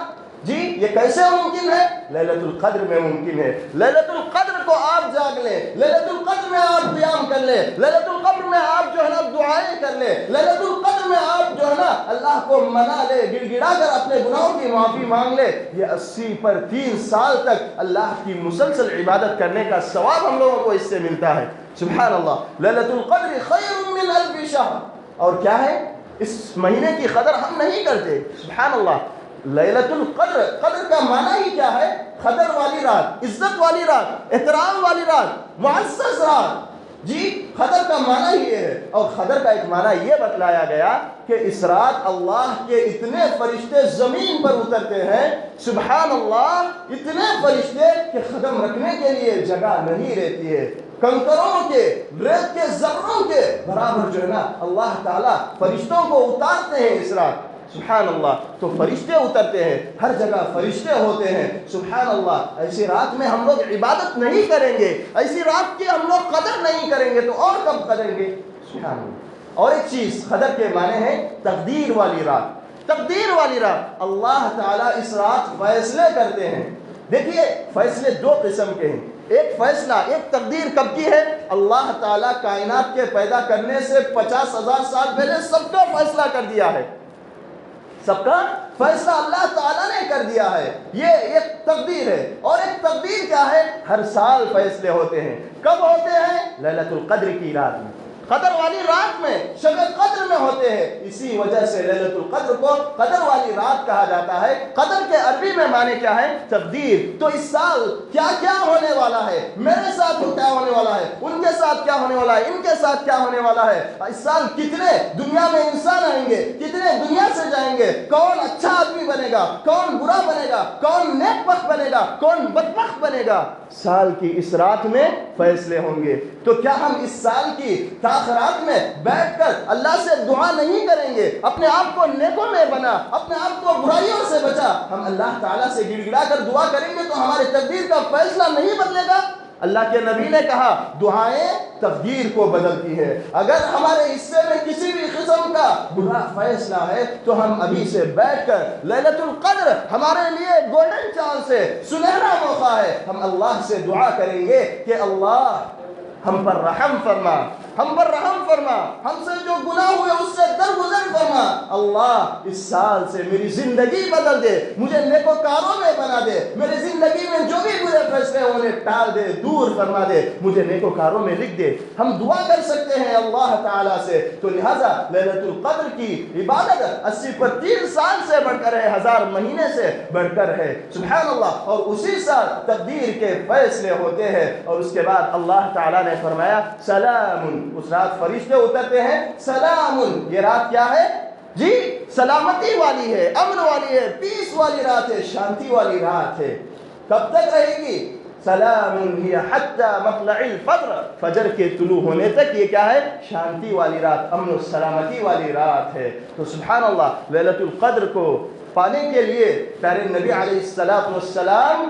جی یہ کیسے ممکن ہے؟ لیلۃ القدر میں ممکن ہے۔ لیلۃ القدر کو آپ جاگ لیں، لیلۃ القدر میں آپ قیام کر لیں، لیلۃ القدر میں آپ جو ہے نا دعائیں کر لیں، لیلۃ القدر میں آپ جو ہے نا اللہ کو منا لے، گڑ گڑا کر اپنے گناہوں کی معافی مانگ لے۔ یہ 80 پر 3 سال تک اللہ کی مسلسل عبادت کرنے کا ثواب ہم لوگوں کو اس سے ملتا ہے۔ سبحان اللہ۔ لیلۃ القدر خیر من الف شہر، اور کیا ہے؟ اس مہینے کی قدر ہم نہیں کرتے۔ سبحان اللہ۔ لیلۃ القدر، قدر کا معنی ہی کیا ہے؟ قدر والی رات، عزت والی رات، احترام والی رات، معزز رات۔ جی قدر کا معنی ہی یہ ہے، اور قدر کا ایک معنی یہ بتلایا گیا کہ اس رات اللہ کے اتنے فرشتے زمین پر اترتے ہیں، سبحان اللہ، اتنے فرشتے کہ قدم رکھنے کے لیے جگہ نہیں رہتی ہے۔ کنکروں کے، ریت کے ذروں کے برابر جو ہے نا اللہ تعالیٰ فرشتوں کو اتارتے ہیں اس رات۔ سبحان اللہ۔ تو فرشتے اترتے ہیں، ہر جگہ فرشتے ہوتے ہیں۔ سبحان اللہ۔ ایسی رات میں ہم لوگ عبادت نہیں کریں گے، ایسی رات کی ہم لوگ قدر نہیں کریں گے تو اور کب قدریں گے؟ سبحان اللہ۔ اور ایک چیز، قدر کے معنی ہے تقدیر والی رات۔ تقدیر والی رات، اللہ تعالیٰ اس رات فیصلے کرتے ہیں۔ دیکھیے فیصلے دو قسم کے ہیں، ایک فیصلہ، ایک تقدیر کب کی ہے؟ اللہ تعالیٰ کائنات کے پیدا کرنے سے 50,000 سال پہلے سب کا فیصلہ کر دیا ہے، سب کا فیصلہ اللہ تعالیٰ نے کر دیا ہے، یہ ایک تقدیر ہے۔ اور ایک تقدیر کیا ہے؟ ہر سال فیصلے ہوتے ہیں۔ کب ہوتے ہیں؟ لیلۃ القدر کی رات میں، قدر والی رات میں، شب قدر میں ہوتے ہیں۔ اسی وجہ سے لیلۃ القدر کو قدر والی رات کہا جاتا ہے۔ قدر کے عربی میں معنی کیا ہے؟ تقدیر۔ تو اس سال کیا کیا ہونے والا ہے، میرے ساتھ کیا ہونے والا ہے، ان کے ساتھ کیا ہونے والا ہے، ان کے ساتھ کیا ہونے والا ہے، اس سال کتنے دنیا میں انسان آئیں گے، کتنے دنیا سے جائیں گے، کون اچھا آدمی بنے گا، کون برا بنے گا، کون نیک بخت بنے گا، کون بدبخت بنے گا، سال کی اس رات میں فیصلے ہوں گے۔ تو کیا ہم اس سال کی تاخرات میں بیٹھ کر اللہ سے دعا نہیں کریں گے، اپنے آپ کو نیکوں میں بنا، اپنے آپ کو برائیوں سے بچا؟ ہم اللہ تعالیٰ سے گڑ گڑا کر دعا کریں گے تو ہماری تقدیر کا فیصلہ نہیں بدلے گا؟ اللہ کے نبی نے کہا دعائیں تقدیر کو بدلتی ہے۔ اگر ہمارے حصے میں کسی بھی قسم کا برا فیصلہ ہے تو ہم ابھی سے بیٹھ کر لیلۃ القدر ہمارے لیے گولڈن چانس ہے، سنہرا موقع ہے، ہم اللہ سے دعا کریں گے کہ اللہ ہم پر رحم فرما، ہم پر رحم فرما، ہم سے جو گناہ ہوئے اس سے درگزر فرما، اللہ اس سال سے میری زندگی بدل دے، مجھے نیکوکاروں میں بنا دے، میری زندگی میں جو بھی برے فیصلے انہیں ٹال دے، دور فرما دے، مجھے نیکوکاروں میں لکھ دے۔ ہم دعا کر سکتے ہیں اللہ تعالیٰ سے۔ تو لہٰذا لیلۃ القدر کی عبادت 80 پر 3 سال سے بڑھ کر ہے، 1000 مہینے سے بڑھ کر ہے، سبحان اللہ۔ اور اسی سال تقدیر کے فیصلے ہوتے ہیں۔ اور اس کے بعد اللہ تعالیٰ نے فرمایا سلام، اس رات فرشتے اترتے ہیں، سلام، یہ رات کیا ہے جی؟ سلامتی والی ہے، امن والی ہے، پیس والی رات ہے، شانتی والی رات ہے۔ کب تک رہے گی؟ سلام ہی حتی مطلع الفجر، فجر کے طلوع ہونے تک یہ کیا ہے؟ شانتی والی رات، امن و سلامتی والی رات ہے۔ تو سبحان اللہ، لیلۃ القدر کو پانے کے لیے پیارے نبی علیہ السلام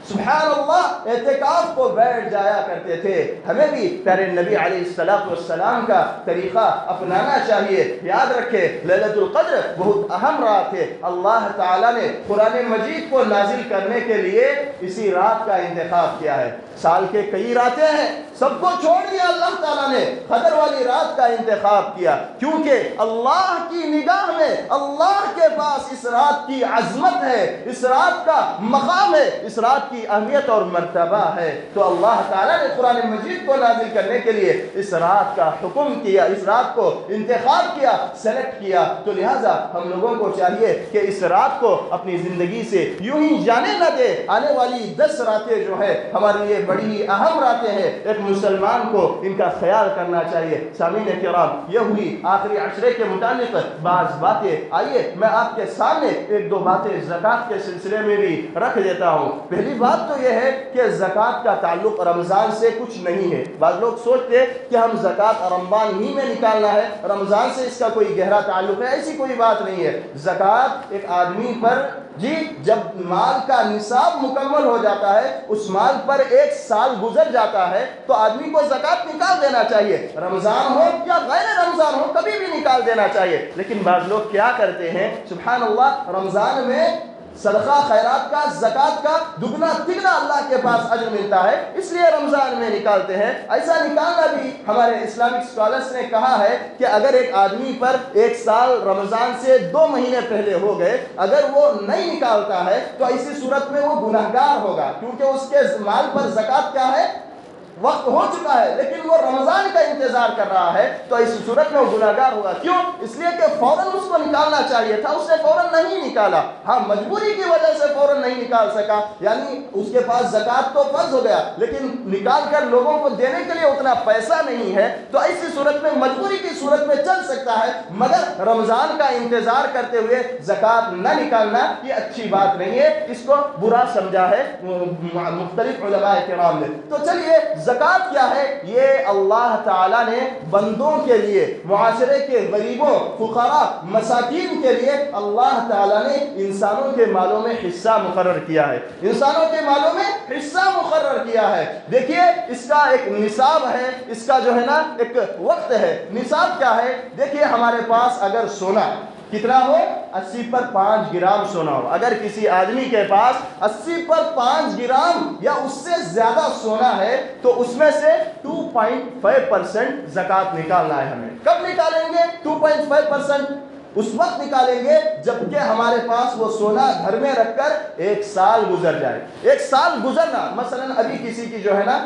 سبحان اللہ اعتکاف کو بیٹھ جایا کرتے تھے۔ ہمیں بھی پیارے نبی علیہ السلام کا طریقہ اپنانا چاہیے۔ یاد رکھے لیلۃ القدر بہت اہم رات ہے۔ اللہ تعالیٰ نے قرآن مجید کو نازل کرنے کے لیے اسی رات کا انتخاب کیا ہے۔ سال کے کئی راتیں ہیں، سب کو چھوڑ دیا اللہ تعالیٰ نے، قدر والی رات کا انتخاب کیا، کیونکہ اللہ کی نگاہ میں، اللہ کے پاس اس رات کی عظمت ہے، اس رات کا مقام ہے، اس رات کی اہمیت اور مرتبہ ہے۔ تو اللہ تعالیٰ نے قرآن مجید کو نازل کرنے کے لیے اس رات کا حکم کیا، اس رات کو انتخاب کیا، سلیکٹ کیا۔ تو لہٰذا ہم لوگوں کو چاہیے کہ اس رات کو اپنی زندگی سے یوں ہی جانے نہ دے۔ آنے والی 10 راتیں جو ہے ہمارے لیے بڑی اہم راتیں ہیں، ایک مسلمان کو ان کا خیال کرنا چاہیے۔ سامعین کرام، یہ ہوئی آخری عشرے کے متعلق بعض باتیں۔ آئیے میں آپ کے سامنے ایک دو باتیں زکوٰۃ کے سلسلے میں بھی رکھ دیتا ہوں۔ پہلی بات تو یہ ہے کہ زکوٰۃ کا تعلق رمضان سے کچھ نہیں ہے۔ بعض لوگ سوچتے کہ ہم زکوٰۃ رمضان ہی میں نکالنا ہے، رمضان سے اس کا کوئی گہرا تعلق ہے، ایسی کوئی بات نہیں ہے۔ زکوٰۃ ایک آدمی پر جی جب مال کا نصاب مکمل ہو جاتا ہے، اس مال پر 1 سال گزر جاتا ہے تو آدمی کو زکوٰۃ نکال دینا چاہیے، رمضان ہو یا غیر رمضان ہو کبھی بھی نکال دینا چاہیے۔ لیکن بعض لوگ کیا کرتے ہیں، سبحان اللہ، رمضان میں صدقہ خیرات کا، زکوٰۃ کا دگنا تگنا اللہ کے پاس اجر ملتا ہے، اس لیے رمضان میں نکالتے ہیں۔ ایسا نکالنا بھی ہمارے اسلامک اسکالرس نے کہا ہے کہ اگر ایک آدمی پر 1 سال رمضان سے 2 مہینے پہلے ہو گئے، اگر وہ نہیں نکالتا ہے تو ایسی صورت میں وہ گنہگار ہوگا، کیونکہ اس کے مال پر زکوٰۃ کیا ہے، وقت ہو چکا ہے، لیکن وہ رمضان کا انتظار کر رہا ہے، تو اس صورت میں وہ گنہگار ہوگا۔ کیوں؟ اس لیے کہ فوراً اس کو نکالنا چاہیے تھا، اس نے فوراً نہیں نکالا۔ ہاں، مجبوری کی وجہ سے فوراً نہیں نکال سکا، یعنی اس کے پاس زکوٰۃ تو فرض ہو گیا لیکن نکال کر لوگوں کو دینے کے لیے اتنا پیسہ نہیں ہے، تو ایسی صورت میں مجبوری کی صورت میں چل سکتا ہے، مگر رمضان کا انتظار کرتے ہوئے زکوٰۃ نہ نکالنا یہ اچھی بات نہیں ہے، اس کو برا سمجھا ہے مختلف علماء کرام نے۔ تو چلیے، زکوٰۃ کیا ہے؟ یہ اللہ تعالیٰ نے بندوں کے لیے، معاشرے کے غریبوں، فقراء، مساکین کے لیے اللہ تعالیٰ نے انسانوں کے مالوں میں حصہ مقرر کیا ہے، انسانوں کے مالوں میں حصہ مقرر کیا ہے۔ دیکھیے اس کا ایک نصاب ہے، اس کا جو ہے نا ایک وقت ہے۔ نصاب کیا ہے؟ دیکھیے ہمارے پاس اگر سونا کتنا ہو؟ 80 پر 5 گرام سونا ہو۔ اگر کسی آدمی کے پاس 80 پر 5 گرام یا اس سے زیادہ سونا ہے تو اس میں سے 2.5% زکوٰۃ نکالنا ہے ہمیں۔ کب نکالیں گے 2.5%؟ اس وقت نکالیں گے جبکہ ہمارے پاس وہ سونا گھر میں رکھ کر 1 سال گزر جائے۔ 1 سال گزرنا، مثلا ابھی کسی کی جو ہے نا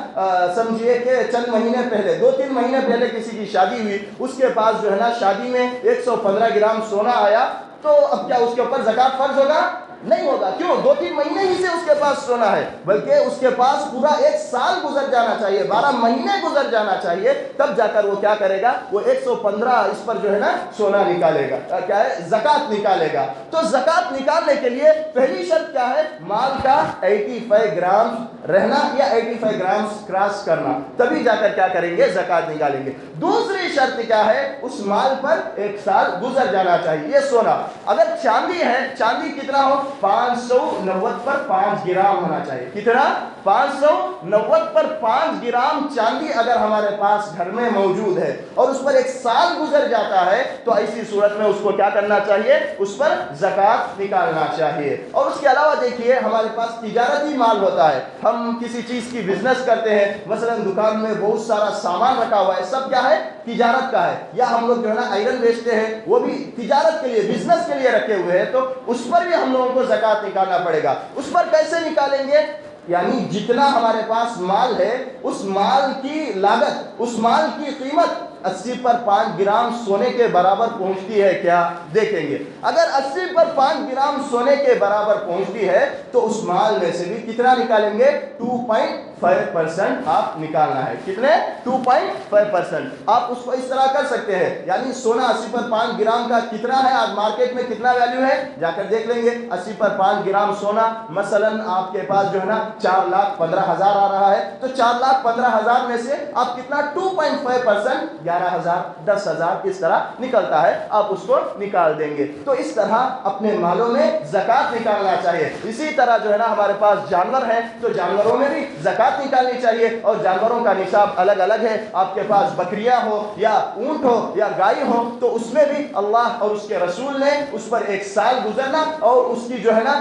سمجھیے کہ چند مہینے پہلے 2-3 مہینے پہلے کسی کی شادی ہوئی، اس کے پاس جو ہے نا شادی میں 115 گرام سونا آیا، تو اب کیا اس کے اوپر زکوٰۃ فرض ہوگا؟ نہیں ہوگا۔ کیوں؟ 2-3 مہینے ہی سے اس کے پاس سونا ہے، بلکہ اس کے پاس پورا 1 سال گزر جانا چاہیے، 12 مہینے گزر جانا چاہیے، تب جا کر وہ کیا کرے گا؟ وہ 115 اس پر جو ہے نا سونا نکالے گا، کیا ہے؟ زکوٰۃ نکالے گا۔ تو زکوٰۃ نکالنے کے لیے پہلی شرط کیا ہے؟ مال کا 85 گرام رہنا یا 85 گرام کراس کرنا، تبھی جا کر کیا کریں گے؟ زکوٰۃ نکالیں گے۔ دوسری شرط کیا ہے؟ اس مال پر 1 سال گزر جانا چاہیے۔ یہ سونا، اگر چاندی ہے، چاندی کتنا ہو؟ 590 پر 5 گرام ہونا چاہیے۔ کتنا؟ 590 پر 5 گرام چاندی اگر ہمارے پاس گھر میں موجود ہے اور اس پر 1 سال گزر جاتا ہے تو ایسی صورت میں اس کو کیا کرنا چاہیے؟ اس پر زکوٰۃ نکالنا چاہیے۔ اور اس کے علاوہ دیکھیے ہمارے پاس تجارتی مال ہوتا ہے، ہم کسی چیز کی بزنس کرتے ہیں، مثلا دکان میں بہت سارا سامان رکھا ہوا ہے، سب کیا ہے؟ تجارت کا ہے، یا ہم لوگ جو ہے نا آئرن بیچتے ہیں، وہ بھی تجارت کے لیے بزنس کے لیے رکھے ہوئے ہیں، تو اس پر بھی ہم لوگوں کو زکوٰۃ نکالنا پڑے گا۔ اس پر کیسے نکالیں گے؟ یعنی جتنا ہمارے پاس مال ہے اس مال کی لاگت، اس مال کی قیمت 80 پر 5 گرام سونے کے برابر پہنچتی ہے کیا؟ دیکھیں گے۔ اگر 80 پر 5 گرام سونے کے برابر پہنچتی ہے تو اس مال میں سے بھی کتنا نکالیں گے؟ 2.5% آپ نکالنا ہے۔ کتنے؟ 2.5%۔ آپ اس کو اس طرح کر سکتے ہیں، یعنی سونا 80 پر 5 گرام کا کتنا ہے آج مارکیٹ میں، کتنا ویلیو ہے؟ جا کر دیکھ لیں گے۔ 80 پر 5 گرام سونا مثلا آپ کے پاس جو ہے نا 4,15,000 آ رہا ہے، تو 4,15,000 میں سے آپ کتنا 2.5%، 11,000 10,000 اس طرح نکلتا ہے، آپ اس کو نکال دیں گے۔ تو اس طرح اپنے مالوں میں زکوٰۃ نکالنا چاہیے۔ اسی طرح جو ہے نا ہمارے پاس جانور ہیں تو جانوروں میں بھی زکوٰۃ نکالنی چاہیے، اور جانوروں کا نصاب الگ الگ ہے۔ آپ کے پاس بکریاں ہو یا اونٹ ہو یا گائے ہو تو اس میں بھی اللہ اور اس کے رسول نے اس پر 1 سال گزرنا، اور اس کی جو ہے نا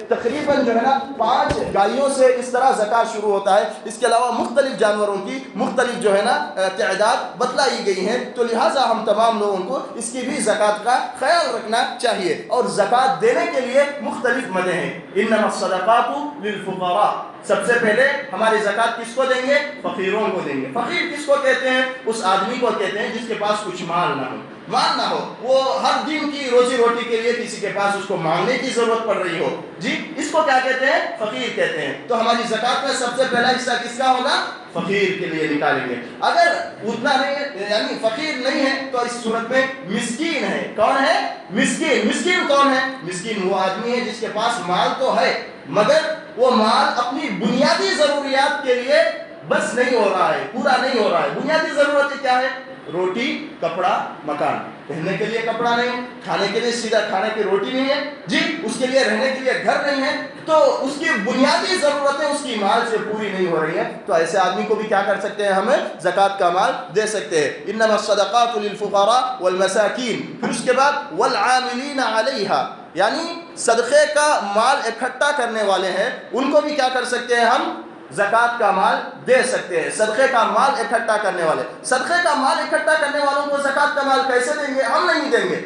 تقریباً جو ہے نا 5 گائیوں سے اس طرح زکوٰۃ شروع ہوتا ہے۔ اس کے علاوہ مختلف جانوروں کی مختلف جو ہے نا تعداد بتلائی گئی ہیں، تو لہٰذا ہم تمام لوگوں کو اس کی بھی زکوٰۃ کا خیال رکھنا چاہیے۔ اور زکوٰۃ دینے کے لیے مختلف مدیں ہیں۔ انما الصدقات للفقراء، سب سے پہلے ہماری زکوٰۃ کس کو دیں گے؟ فقیروں کو دیں گے۔ فقیر کس کو کہتے ہیں؟ اس آدمی کو کہتے ہیں جس کے پاس کچھ مال نہ ہو، مال نہ ہو، وہ ہر دن کی روزی روٹی کے لیے کسی کے پاس اس کو مانگنے کی ضرورت پڑ رہی ہو، جی اس کو کیا کہتے ہیں؟ فقیر کہتے ہیں۔ تو ہماری زکوٰۃ میں سب سے پہلا حصہ کس کا ہوگا؟ فقیر کے لیے نکالیں گے۔ اگر اتنا نہیں یعنی فقیر نہیں ہے تو اس صورت میں مسکین ہے۔ کون ہے؟ مسکین۔ مسکین کون ہے؟ مسکین وہ آدمی ہے جس کے پاس مال تو ہے مگر وہ مال اپنی بنیادی ضروریات کے لیے بس نہیں ہو رہا ہے، پورا نہیں ہو رہا ہے۔ بنیادی ضرورتیں کیا ہے؟ روٹی، کپڑا، مکان۔ پہننے کے لیے کپڑا نہیں، کھانے کے لیے سیدھا کھانے کی روٹی نہیں ہے، جی اس کے لیے رہنے کے لیے گھر نہیں ہے، تو اس کی بنیادی ضرورتیں اس کی مال سے پوری نہیں ہو رہی ہیں، تو ایسے آدمی کو بھی کیا کر سکتے ہیں؟ ہمیں زکوٰۃ کا مال دے سکتے ہیں۔ انما الصدقات للفقراء والمساکین، پھر اس کے بعد والعاملین علیہا، یعنی صدقے کا مال اکٹھا کرنے والے ہیں ان کو بھی کیا کر سکتے ہیں؟ ہم زکوٰۃ کا مال دے سکتے ہیں۔ صدقے کا مال اکٹھا کرنے والے، صدقے کا مال اکٹھا کرنے والوں کو زکوٰۃ کا مال کیسے دیں گے؟ ہم نہیں دیں گے۔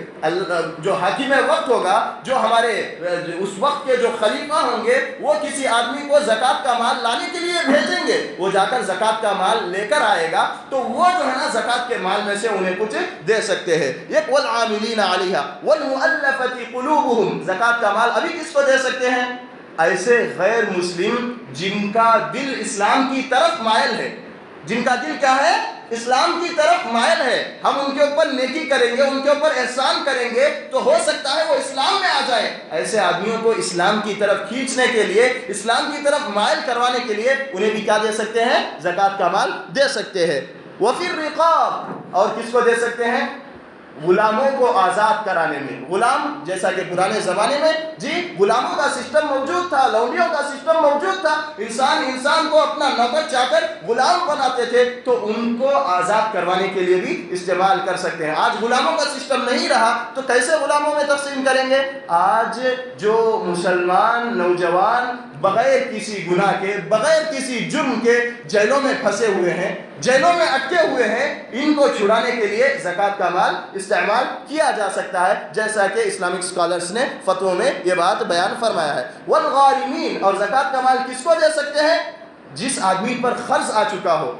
جو حاکم وقت ہوگا، جو ہمارے اس وقت کے جو خلیفہ ہوں گے، وہ کسی آدمی کو زکوٰۃ کا مال لانے کے لیے بھیجیں گے، وہ جا کر زکوٰۃ کا مال لے کر آئے گا، تو وہ جو ہے نا زکوٰۃ کے مال میں سے انہیں کچھ دے سکتے ہیں۔ ایک والعاملین علیہا والمؤلفۃ قلوبہم، زکوٰۃ کا مال ابھی کس کو دے سکتے ہیں؟ ایسے غیر مسلم جن کا دل اسلام کی طرف مائل ہے، جن کا دل کیا ہے؟ اسلام کی طرف مائل ہے، ہم ان کے اوپر نیکی کریں گے، ان کے اوپر احسان کریں گے تو ہو سکتا ہے وہ اسلام میں آ جائے۔ ایسے آدمیوں کو اسلام کی طرف کھینچنے کے لیے، اسلام کی طرف مائل کروانے کے لیے انہیں بھی کیا دے سکتے ہیں؟ زکوٰۃ کا مال دے سکتے ہیں۔ وفی الرقاب، اور کس کو دے سکتے ہیں؟ غلاموں کو آزاد کرانے میں. غلام جیسا کہ پرانے زمانے میں غلاموں کا سسٹم موجود تھا، لونڈیوں کا سسٹم موجود تھا، انسان کو اپنا نوکر چاکر غلام بناتے تھے، تو ان کو آزاد کروانے کے لیے بھی استعمال کر سکتے ہیں. آج غلاموں کا سسٹم نہیں رہا تو کیسے غلاموں میں تقسیم کریں گے؟ آج جو مسلمان نوجوان بغیر کسی گناہ کے، بغیر کسی جرم کے جیلوں میں پھنسے ہوئے ہیں، جیلوں میں اٹکے ہوئے ہیں، ان کو چھڑانے کے لیے زکوٰۃ کا مال استعمال کیا جا سکتا ہے، جیسا کہ اسلامک اسکالرس نے فتووں میں یہ بات بیان فرمایا ہے. والغارمین، اور زکوٰۃ کا مال کس کو دے سکتے ہیں؟ جس آدمی پر قرض آ چکا ہو.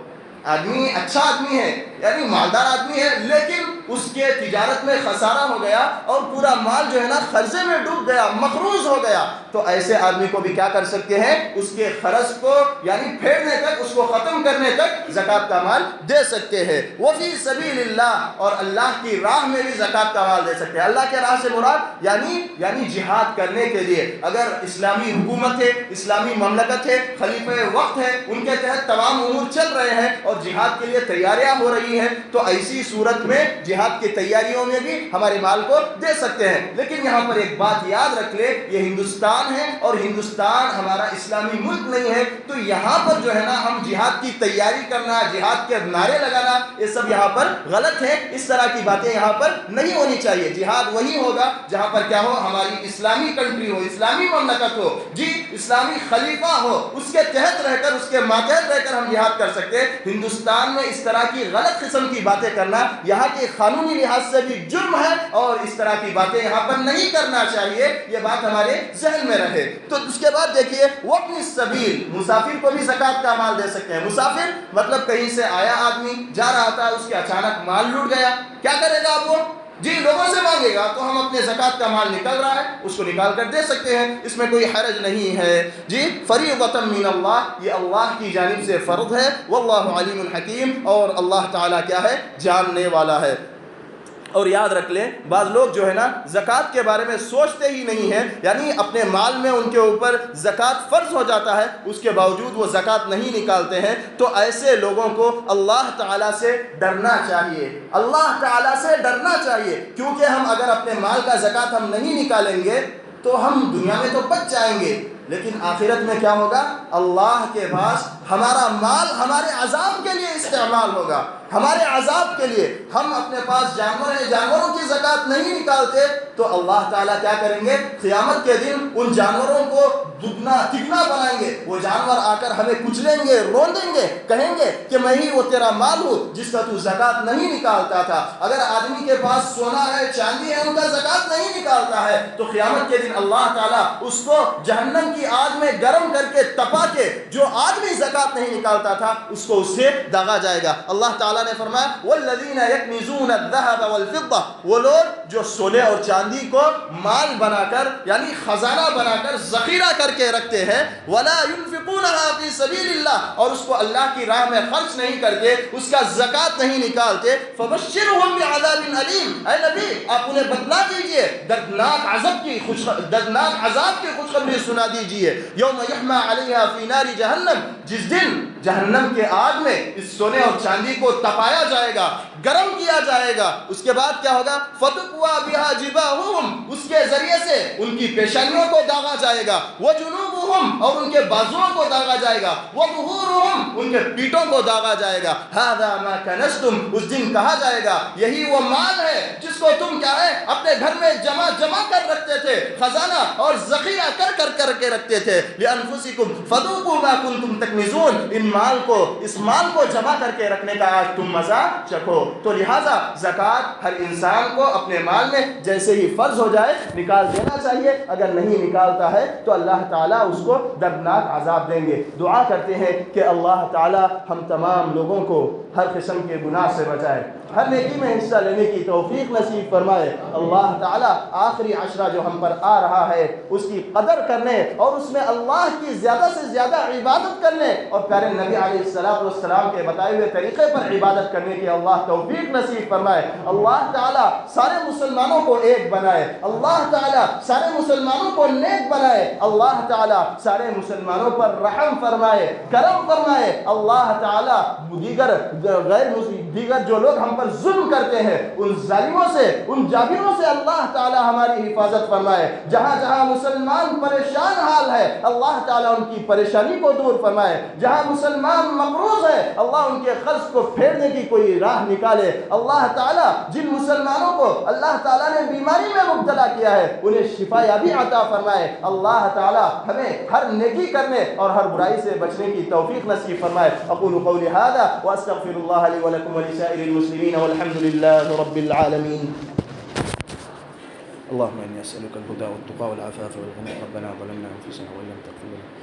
آدمی اچھا آدمی ہے، یعنی مالدار آدمی ہے، لیکن اس کے تجارت میں خسارہ ہو گیا اور پورا مال جو ہے نا قرضے میں ڈوب گیا، مقروض ہو گیا، تو ایسے آدمی کو بھی کیا کر سکتے ہیں؟ اس کے قرض کو یعنی پھیرنے تک، اس کو ختم کرنے تک زکوٰۃ کا مال دے سکتے ہیں. وفی سبیل اللہ، اور اللہ کی راہ میں بھی زکوٰۃ کا مال دے سکتے ہیں. اللہ کے راہ سے مراد یعنی جہاد کرنے کے لیے. اگر اسلامی حکومت ہے، اسلامی مملکت ہے، خلیفہ وقت ہے، ان کے تحت تمام امور چل رہے ہیں اور جہاد کے لیے تیاریاں ہو رہی ہیں، تو ایسی صورت میں جہاد کی تیاریوں میں بھی ہمارے مال کو دے سکتے ہیں. لیکن یہاں پر ایک بات یاد رکھ لے، یہ ہندوستان ہے اور ہندوستان ہمارا اسلامی ملک نہیں ہے، تو یہاں پر جو ہے نا ہم جہاد کی تیاری کرنا، جہاد کے نعرے لگانا، یہ سب یہاں پر غلط ہے. اس طرح کی باتیں یہاں پر نہیں ہونی چاہیے. جہاد وہی ہوگا جہاں پر کیا ہو؟ ہماری اسلامی کنٹری ہو، اسلامی مملکت ہو، اسلامی خلیفہ ہو، اس کے تحت رہ کر، اس کے ماتحت رہ کر ہم جہاد کر سکتے ہیں. ہندوستان میں اس طرح کی غلط قسم کی باتیں کرنا یہاں کے قانونی لحاظ سے بھی جرم ہے، اور اس طرح کی باتیں یہاں پر نہیں کرنا چاہیے. یہ بات ہمارے ذہن میں رہے. تو اس کے بعد دیکھیے، وابن السبیل، مسافر کو بھی زکوٰۃ کا مال دے سکتے ہیں. مسافر مطلب کہیں سے آیا آدمی، جا رہا تھا، اس کے اچانک مال لوٹ گیا، کیا کرے گا آپ وہ؟ لوگوں سے مانگے گا. تو ہم اپنے زکوٰۃ کا مال نکل رہا ہے، اس کو نکال کر دے سکتے ہیں، اس میں کوئی حرج نہیں ہے. فریضۃ من اللہ، یہ اللہ کی جانب سے فرض ہے. واللہ علیم الحکیم، اور اللہ تعالیٰ کیا ہے؟ جاننے والا ہے. اور یاد رکھ لیں، بعض لوگ جو ہے نا زکوٰۃ کے بارے میں سوچتے ہی نہیں ہیں، یعنی اپنے مال میں ان کے اوپر زکوٰۃ فرض ہو جاتا ہے، اس کے باوجود وہ زکوٰۃ نہیں نکالتے ہیں. تو ایسے لوگوں کو اللہ تعالیٰ سے ڈرنا چاہیے، اللہ تعالیٰ سے ڈرنا چاہیے، کیونکہ ہم اگر اپنے مال کا زکوٰۃ ہم نہیں نکالیں گے تو ہم دنیا میں تو بچ جائیں گے، لیکن آخرت میں کیا ہوگا؟ اللہ کے پاس ہمارا مال ہمارے عذاب کے لیے استعمال ہوگا، ہمارے عذاب کے لیے. ہم اپنے پاس جانور ہیں، جانوروں کی زکوٰۃ نہیں نکالتے، تو اللہ تعالیٰ کیا کریں گے؟ قیامت کے دن ان جانوروں کو دگنا تگنا بنائیں گے. وہ جانور آ کر ہمیں کچلیں گے، روندیں گے، کہیں گے کہ میں ہی وہ تیرا مال ہوں جس کا تو زکوٰۃ نہیں نکالتا تھا. اگر آدمی کے پاس سونا ہے، چاندی ہے، ان کا زکوٰۃ نہیں نکالتا ہے، تو قیامت کے دن اللہ تعالیٰ اس کو جہنم کی آگ میں گرم کر کے تپا کے، جو آدمی زکوٰۃ نہیں نکالتا تھا اس کو اس سے داغا جائے گا. اللہ تعالیٰ نے فرمایا والذین یکنزون الذهب والفضة، وہ لوگ جو سونے اور چاندی کو مال بنا کر، یعنی خزانہ بنا کر، ذخیرہ کر کے رکھتے ہیں، ولا ينفقونها فی سبیل اللہ، اور اس کو اللہ کی راہ میں خرچ نہیں کرتے، اس کا زکوٰۃ نہیں نکالتے، فبشرهم بعذاب علیم، اے نبی آپ انہیں بتلا دیجئے، دردناک عذاب کی خوشخبری سنا دیجئے. یوم یحمى علیہا فی نار جہنم، جس دن جہنم کے آگ میں اس سونے اور چاندی کو تپایا جائے گا، گرم کیا جائے گا. اس کے بعد کیا ہوگا؟ فَتُقْوَى بِهَا جِبَاهُهُمْ، اس کے ذریعے سے ان کی پیشانیوں کو داغا جائے گا، وَجُنُوبُهُمْ، اور ان کے بازوؤں کو داغا جائے گا، وَظُهُورُهُمْ، ان کے پیٹوں کو داغا جائے گا. هَذَا مَا كَنَزْتُمْ، اس دن کہا جائے گا یہی وہ مال ہے جس کو تم کیا ہے اپنے گھر میں جمع کر رکھتے تھے، خزانہ اور ذخیرہ کر کے رکھتے تھے. لِأَنفُسِكُمْ فَذُوقُوا مَا كُنْتُمْ تَكْنِزُونَ، اس مال کو جمع کر کے رکھنے کا آج تم مزہ چکھو. تو لہٰذا زکوٰۃ ہر انسان کو اپنے مال میں جیسے ہی فرض ہو جائے نکال دینا چاہیے. اگر نہیں نکالتا ہے تو اللہ تعالیٰ اس کو دردناک عذاب دیں گے. دعا کرتے ہیں کہ اللہ تعالیٰ ہم تمام لوگوں کو ہر قسم کے گناہ سے بچائے، ہر نیکی میں حصہ لینے کی توفیق نصیب فرمائے. اللہ تعالیٰ آخری عشرہ جو ہم پر آ رہا ہے اس کی قدر کرنے اور اس میں اللہ کی زیادہ سے زیادہ عبادت کرنے اور پیارے نبی علیہ السلام کے بتائے ہوئے طریقے پر عبادت کرنے کی اللہ توفیق نصیب فرمائے. اللہ تعالیٰ سارے مسلمانوں کو ایک بنائے، اللہ تعالیٰ سارے مسلمانوں کو نیک بنائے، اللہ تعالیٰ سارے مسلمانوں پر رحم فرمائے، کرم فرمائے. اللہ تعالیٰ دیگر دیگر جو لوگ ہم پر ظلم کرتے ہیں ان ظالموں سے، ان جابروں سے اللہ تعالی ہماری حفاظت فرمائے۔ جہاں جہاں مسلمان پریشان حال ہے اللہ تعالیٰ ان کی پریشانی کو دور فرمائے۔ جہاں مسلمان مقروض ہے اللہ ان کے قرض کو پھیرنے کی کوئی راہ نکالے۔ اللہ تعالیٰ جن مسلمانوں کو اللہ تعالیٰ نے بیماری میں مبتلا کیا ہے انہیں شفا یابی عطا فرمائے۔ اللہ تعالیٰ ہمیں ہر نیکی کرنے اور ہر برائی سے بچنے کی توفیق نصیب فرمائے۔ اقول قولی ھذا واستغفر اللہ لی ولکم ولسائر المسلمین والحمد للہ رب العالمین۔ اللهم إني أسألك الهدى والتقى والعفاف والغنى ربنا ظلمنا أنفسنا وإن لم تغفر لنا